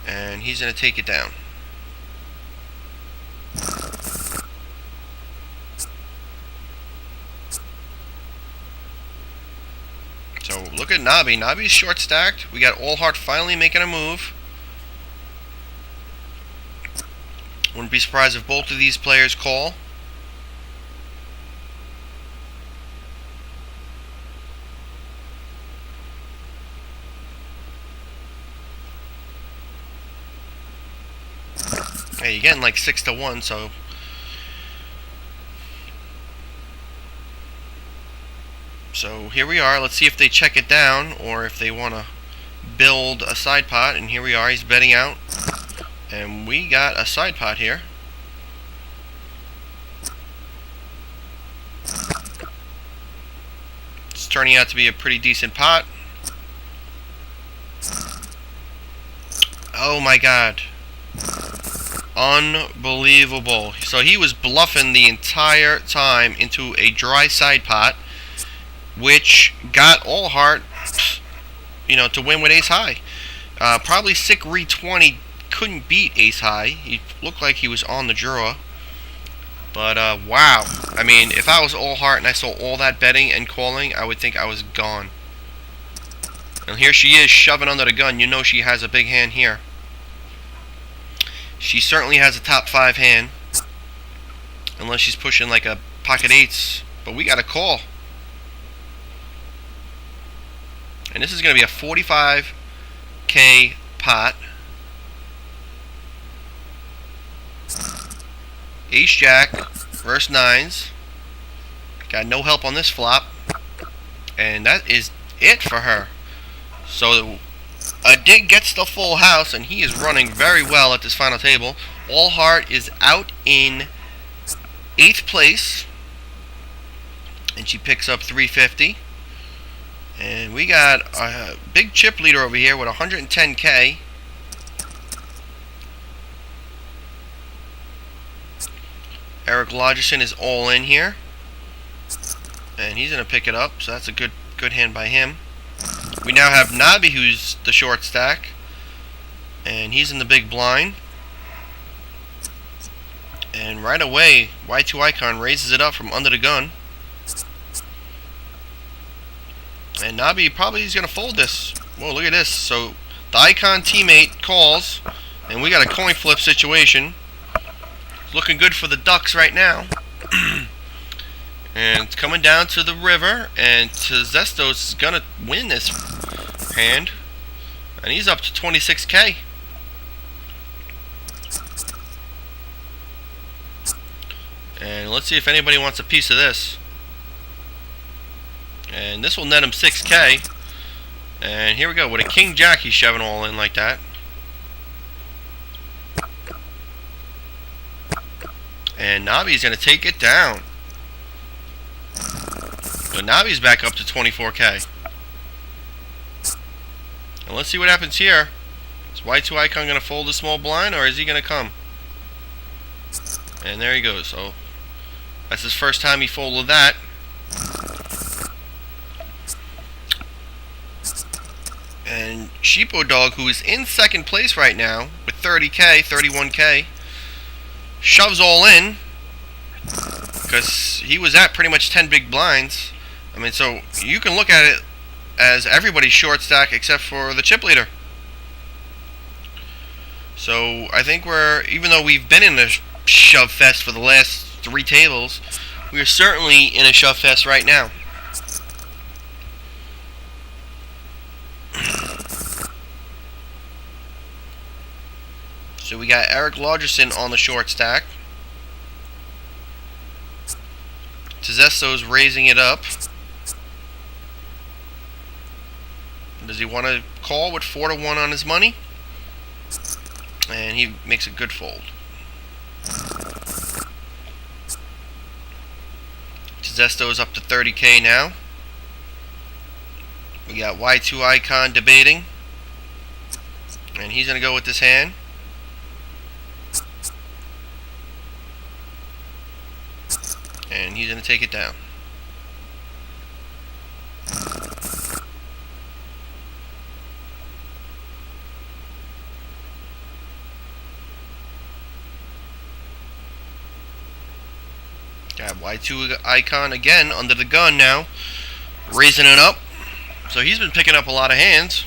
and he's going to take it down. So look at Nabi. Nabi's short stacked. We got All Heart finally making a move. Wouldn't be surprised if both of these players call. Hey, you're getting like 6-1, so here we are. Let's see if they check it down or if they want to build a side pot. And here we are. He's betting out, and we got a side pot here. It's turning out to be a pretty decent pot. Oh my god. Unbelievable. So he was bluffing the entire time into a dry side pot, which got All Heart, to win with ace high. Probably Sikri20 couldn't beat ace high. He looked like he was on the draw. But, wow. I mean, if I was all heart and I saw all that betting and calling, I would think I was gone. And here she is shoving under the gun. You know she has a big hand here. She certainly has a top 5 hand. Unless she's pushing like a pocket eights. But we got a call. And this is going to be a 45K pot. Ace Jack versus 9s. Got no help on this flop. And that is it for her. So Dig gets the full house, and he is running very well at this final table. All Heart is out in 8th place. And she picks up 350. And we got a big chip leader over here with 110K. Eric Lodgerson is all in here. And he's going to pick it up, so that's a good hand by him. We now have Nabi, who's the short stack. And he's in the big blind. And right away, Y2 Icon raises it up from under the gun. And Nabi probably is going to fold this. Whoa, look at this. So the Icon teammate calls, and we got a coin flip situation. It's looking good for the Ducks right now. And it's coming down to the river, and Zestos is going to win this hand. And he's up to 26K. And let's see if anybody wants a piece of this. And this will net him 6K. And here we go. With a King Jack, he's shoving all in like that. And Nabi's going to take it down. So Nabi's back up to 24K. And let's see what happens here. Is Y2 Icon going to fold a small blind, or is he going to come? And there he goes. So that's his first time he folded that. And Sheepo Dog, who is in 2nd place right now with 30K, 31K, shoves all in because he was at pretty much 10 big blinds. I mean, so you can look at it as everybody's short stack except for the chip leader. So I think even though we've been in a shove fest for the last 3 tables, we are certainly in a shove fest right now. So we got Eric Lodgerson on the short stack. Tezesto's raising it up. Does he want to call with 4-1 on his money? And he makes a good fold. Tezesto's up to 30K now. We got Y2 Icon debating. And he's going to go with this hand. And he's going to take it down. Got Y2 Icon again under the gun now. Raising it up. So he's been picking up a lot of hands.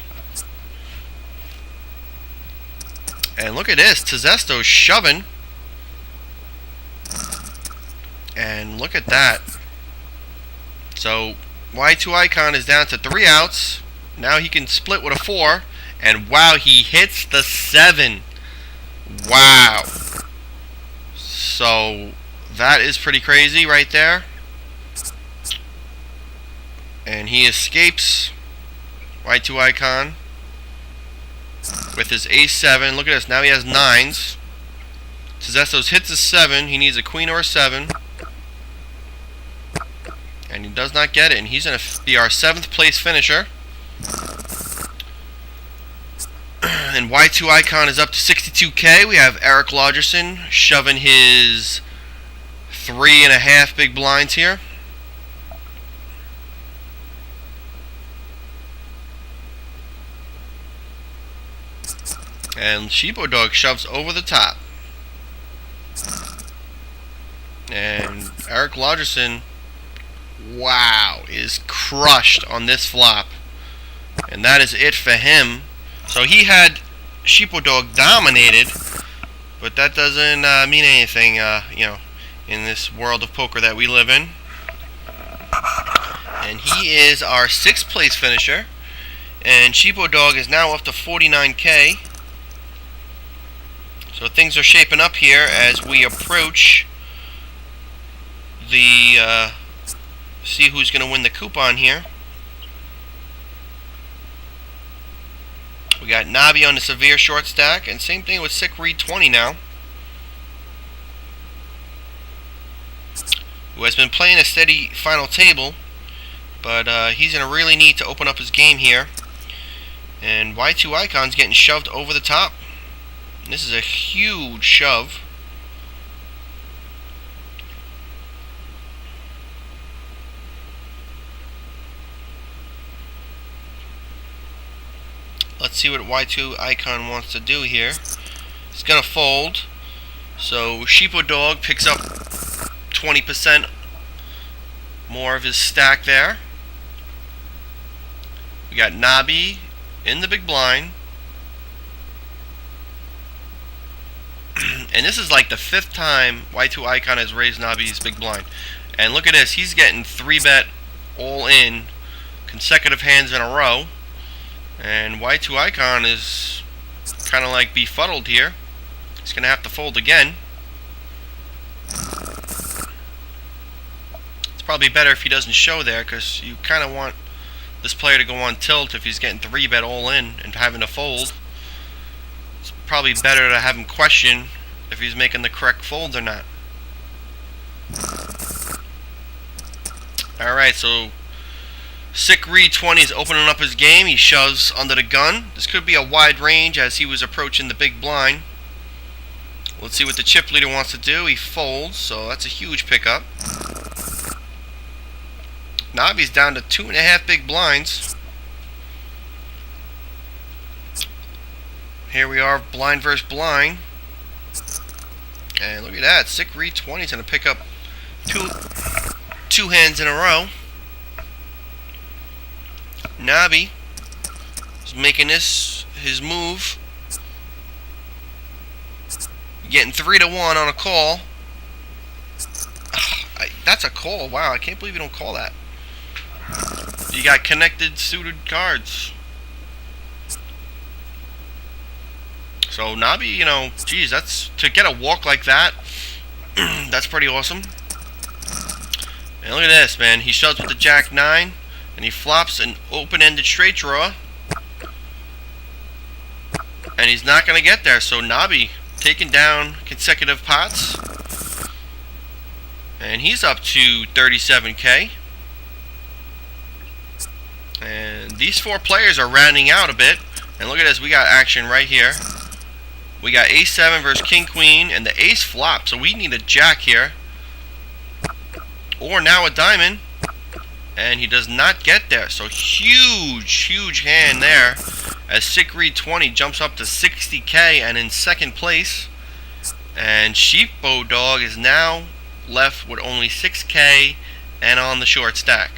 And look at this. Tezesto's shoving. And look at that. So Y2 Icon is down to 3 outs. Now he can split with a 4. And wow, he hits the 7. Wow. So that is pretty crazy right there. And he escapes Y2 Icon with his ace-7. Look at this. Now he has 9s. Tezesto's hits a 7. He needs a queen or a 7. And he does not get it. And he's going to be our 7th place finisher. And Y2 Icon is up to 62K. We have Eric Lodgerson shoving his 3.5 big blinds here. And Sheepo Dog shoves over the top. And Eric Lodgerson, wow, is crushed on this flop. And that is it for him. So he had Sheepodog dominated, but that doesn't mean anything, in this world of poker that we live in. And he is our 6th place finisher. And Sheepodog is now up to 49K. So things are shaping up here as we approach the see who's going to win the coupon here. We got Nabi on the severe short stack, and same thing with Sick Reed 20 now, who has been playing a steady final table, but he's going to really need to open up his game here. And Y2 Icon's getting shoved over the top. This is a huge shove. Let's see what Y2 Icon wants to do here. He's going to fold. So Sheepodog picks up 20% more of his stack there. We got Nabi in the big blind. And this is like the 5th time Y2 Icon has raised Nabi's big blind. And look at this. He's getting 3-bet all in consecutive hands in a row. And Y2 Icon is kind of like befuddled here. He's going to have to fold again. It's probably better if he doesn't show there, because you kind of want this player to go on tilt if he's getting 3-bet all in and having to fold. It's probably better to have him question if he's making the correct folds or not. Alright, so Sick Reed 20 is opening up his game. He shoves under the gun. This could be a wide range as he was approaching the big blind. Let's see what the chip leader wants to do. He folds, so that's a huge pickup. Nabi's down to 2.5 big blinds. Here we are, blind versus blind. And look at that. Sick Reed 20 is going to pick up two hands in a row. Nabi is making this his move. Getting 3-1 on a call. That's a call. Wow, I can't believe you don't call that. You got connected suited cards. So Nabi, geez, that's to get a walk like that. That's pretty awesome. And look at this, man. He shoves with the Jack 9, and he flops an open-ended straight draw, and he's not going to get there. So Nabi taking down consecutive pots, and he's up to 37K. And these 4 players are rounding out a bit. And look at this, we got action right here. We got Ace 7 versus King Queen, and the Ace flop, so we need a Jack here. Or now a Diamond. And he does not get there. So huge hand there. As Sick Reed 20 jumps up to 60K and in 2nd place. And Sheepodog is now left with only 6K and on the short stack.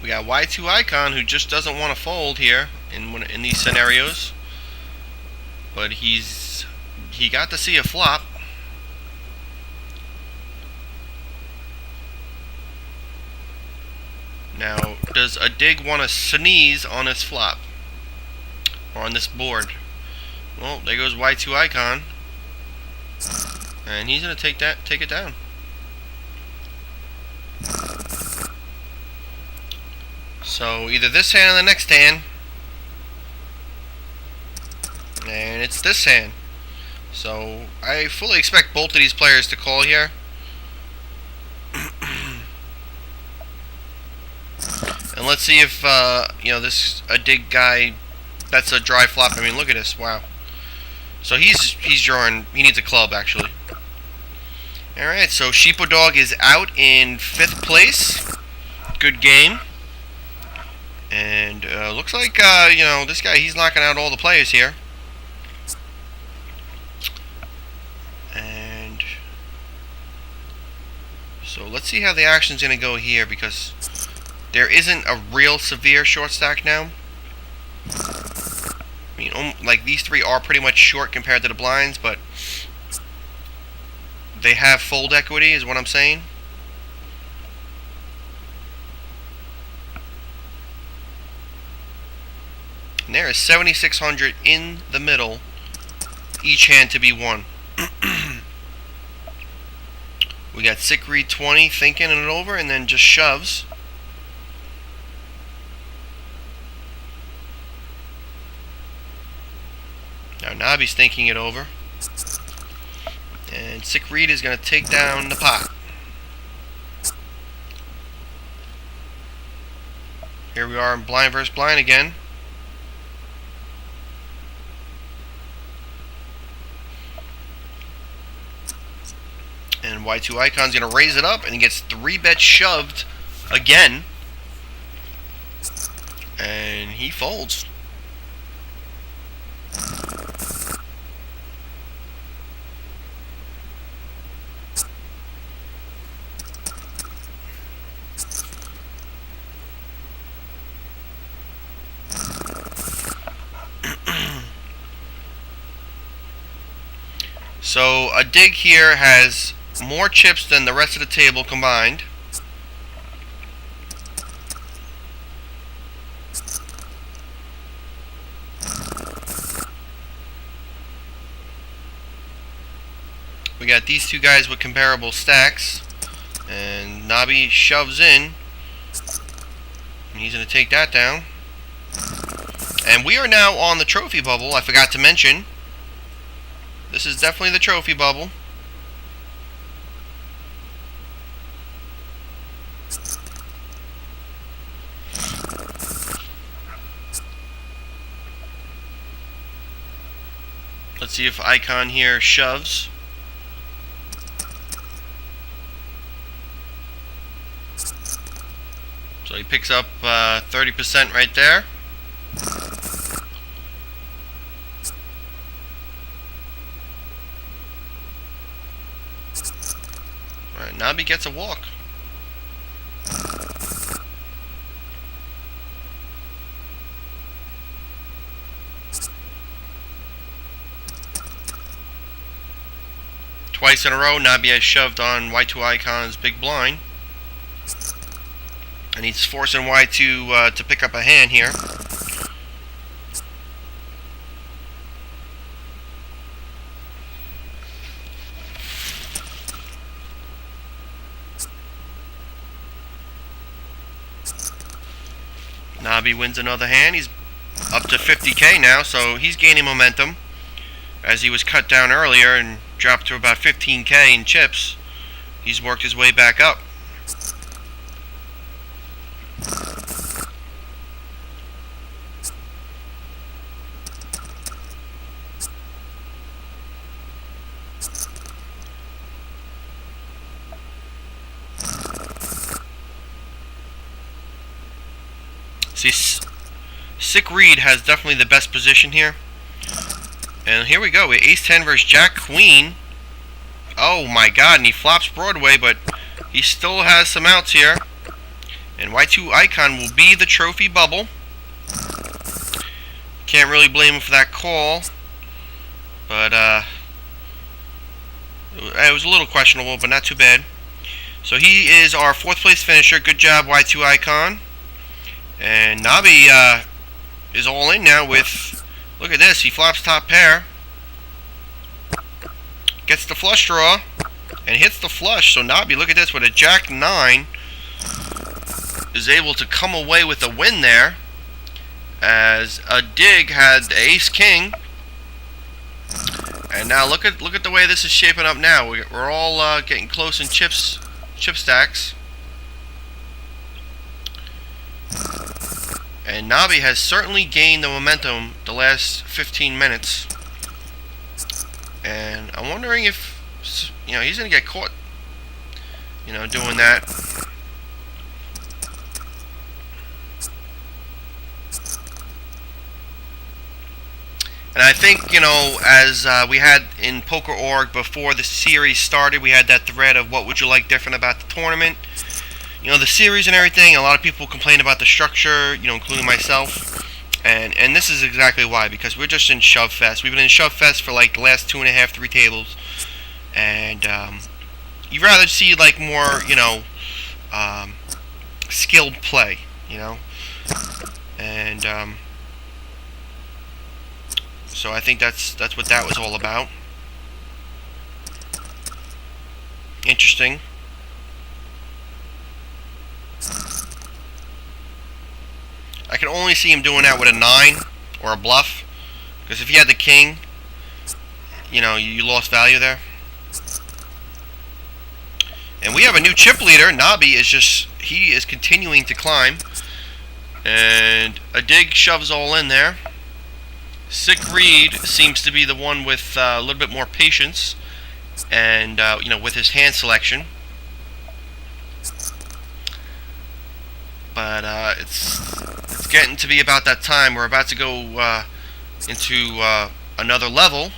We got Y2 Icon, who just doesn't want to fold here in these scenarios. But he got to see a flop. Now, does a dig want to sneeze on this flop? Or on this board? Well, there goes Y2 Icon. And he's going to take it down. So, either this hand or the next hand. And it's this hand. So, I fully expect both of these players to call here. And let's see if, this a dig guy, that's a dry flop. I mean, look at this. Wow. So he's drawing, he needs a club, actually. Alright, so Sheepodog is out in 5th place. Good game. And looks like, this guy, he's knocking out all the players here. So let's see how the action's going to go here, because there isn't a real severe short stack now. I mean, like, these three are pretty much short compared to the blinds, but they have fold equity, is what I'm saying. And there is 7,600 in the middle, each hand to be won. We got sick read 20 thinking it over, and then just shoves. Now Nobby's thinking it over, and sick read is going to take down the pot. Here we are in blind versus blind again. And Y2 Icon's going to raise it up, and he gets 3-bet shoved again. And he folds. So a dig here has more chips than the rest of the table combined. We got these two guys with comparable stacks, and Nobby shoves in, and he's going to take that down. And we are now on the trophy bubble. I forgot to mention, this is definitely the trophy bubble. Let's see if Icon here shoves. So he picks up 30% right there. Alright, Nobby gets a walk. Twice in a row, Nobby has shoved on Y2 Icon's big blind. And he's forcing Y2 to pick up a hand here. Nobby wins another hand. He's up to 50k now, so he's gaining momentum, as he was cut down earlier and dropped to about 15k in chips. He's worked his way back up. See, Sick Reed has definitely the best position here. And here we go, with Ace-10 versus Jack-Queen. Oh my god, and he flops Broadway, but he still has some outs here. And Y2 Icon will be the trophy bubble. Can't really blame him for that call. But, it was a little questionable, but not too bad. So he is our 4th place finisher. Good job, Y2 Icon. And Nobby is all in now with, look at this, he flops top pair, gets the flush draw, and hits the flush. So Nobby, look at this, with a Jack-9, is able to come away with a win there, as a dig had the Ace-King. And now look at the way this is shaping up now. We're all getting close in chip stacks. And Nobby has certainly gained the momentum the last 15 minutes. And I'm wondering if, he's going to get caught, doing that. And I think, as we had in Poker.org before the series started, we had that thread of what would you like different about the tournament. The series and everything, a lot of people complain about the structure, including myself. And this is exactly why, because we're just in Shove Fest. We've been in Shove Fest for like the last 2.5, 3 tables. And you'd rather see like more, skilled play, And so I think that's what that was all about. Interesting. I can only see him doing that with a 9 or a bluff, because if he had the king, you lost value there. And we have a new chip leader. Nabi he is continuing to climb. And a dig shoves all in there. Sick Reed seems to be the one with a little bit more patience, and with his hand selection. But it's getting to be about that time. We're about to go into another level.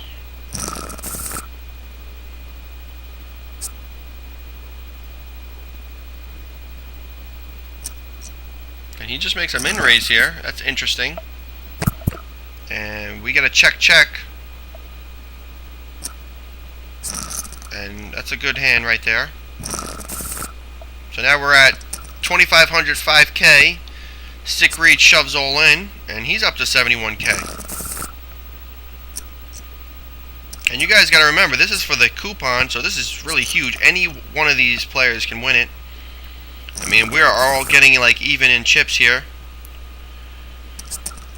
And he just makes a min raise here. That's interesting. And we get a check. And that's a good hand right there. So now we're at 2,500, 5K. Sick Reed shoves all in, and he's up to 71K. And you guys got to remember, this is for the coupon, so this is really huge. Any one of these players can win it. I mean, we are all getting like even in chips here.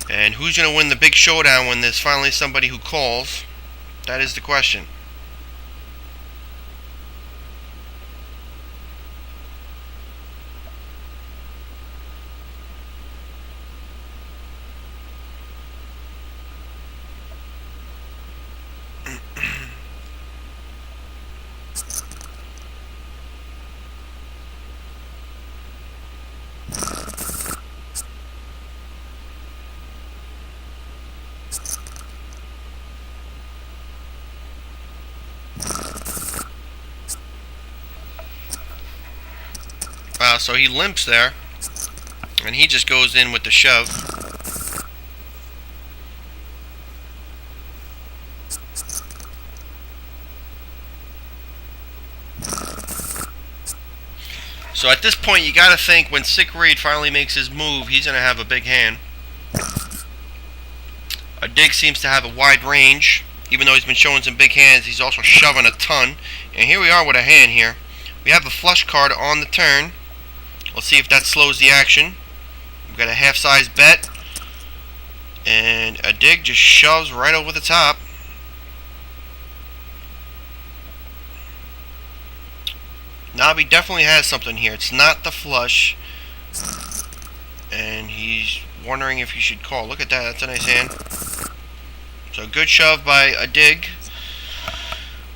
And who's going to win the big showdown when there's finally somebody who calls? That is the question. Wow, so he limps there, and he just goes in with the shove. So at this point, you gotta think when Sick Reed finally makes his move, he's gonna have a big hand. A dig seems to have a wide range. Even though he's been showing some big hands, he's also shoving a ton. And here we are with a hand here. We have a flush card on the turn. Let's see if that slows the action. We've got a half-size bet. And a dig just shoves right over the top. Nabi definitely has something here. It's not the flush. And he's wondering if he should call. Look at that. That's a nice hand. So good shove by a dig.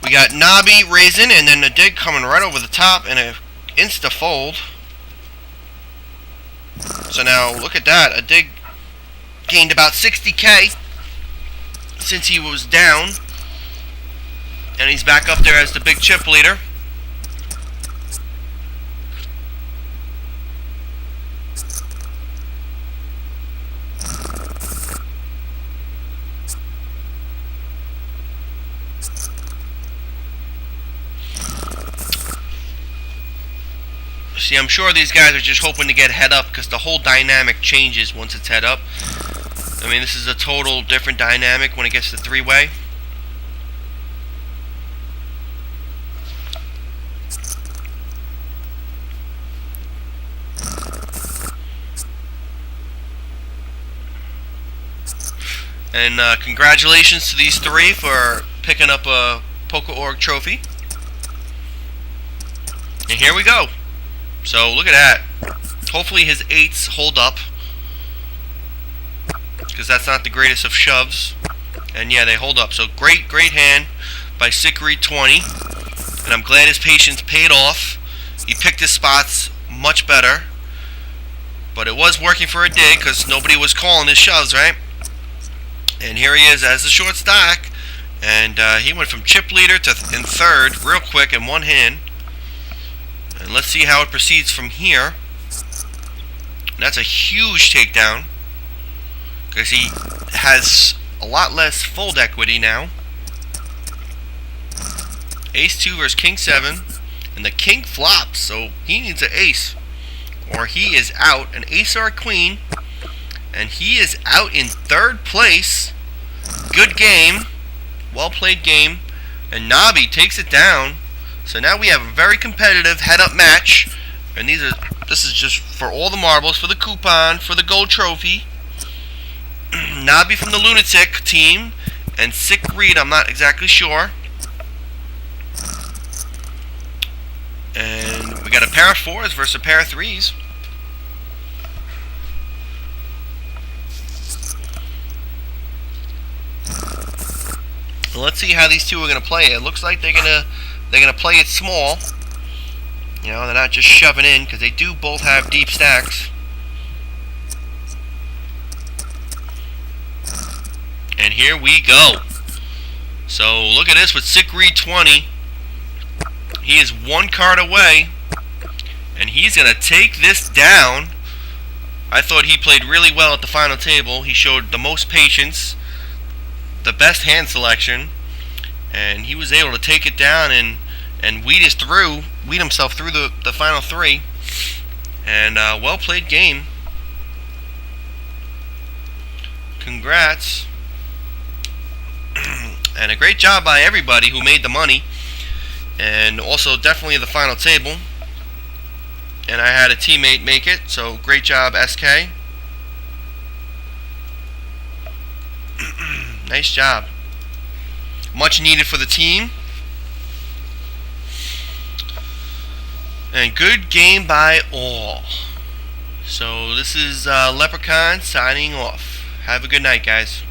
We got Nabi raising, and then a dig coming right over the top, and a insta fold. So now look at that. A dig gained about 60K since he was down, and he's back up there as the big chip leader. See, I'm sure these guys are just hoping to get head up because the whole dynamic changes once it's head up. I mean, this is a total different dynamic when it gets to three-way. And congratulations to these three for picking up a Poker.org trophy. And here we go. So look at that. Hopefully his 8s hold up, because that's not the greatest of shoves. And yeah, they hold up. So great hand by Sick Reed 20. And I'm glad his patience paid off. He picked his spots much better. But it was working for a dig because nobody was calling his shoves, right? And here he is as the short stack. And he went from chip leader to in third real quick in one hand. And let's see how it proceeds from here. And that's a huge takedown, because he has a lot less fold equity now. Ace 2 versus King 7. And the king flops, so he needs an ace, or he is out. An ace or a queen. And he is out in third place. Good game. Well played game. And Nabi takes it down. So now we have a very competitive head-up match. And this is just for all the marbles, for the coupon, for the gold trophy. Nabi from the Lunatic team. And Sick Reed, I'm not exactly sure. And we got a pair of 4s versus a pair of 3s. Let's see how these two are gonna play it. It looks like they're gonna play it small. You know, they're not just shoving in, because they do both have deep stacks. And here we go. So look at this with Sick Reed 20. He is one card away, and he's gonna take this down. I thought he played really well at the final table. He showed the most patience, the best hand selection, and he was able to take it down and weed himself through the final 3. And well played game. Congrats. And a great job by everybody who made the money, and also definitely the final table. And I had a teammate make it, so great job, SK. Nice job. Much needed for the team. And good game by all. So this is Leprechaun signing off. Have a good night, guys.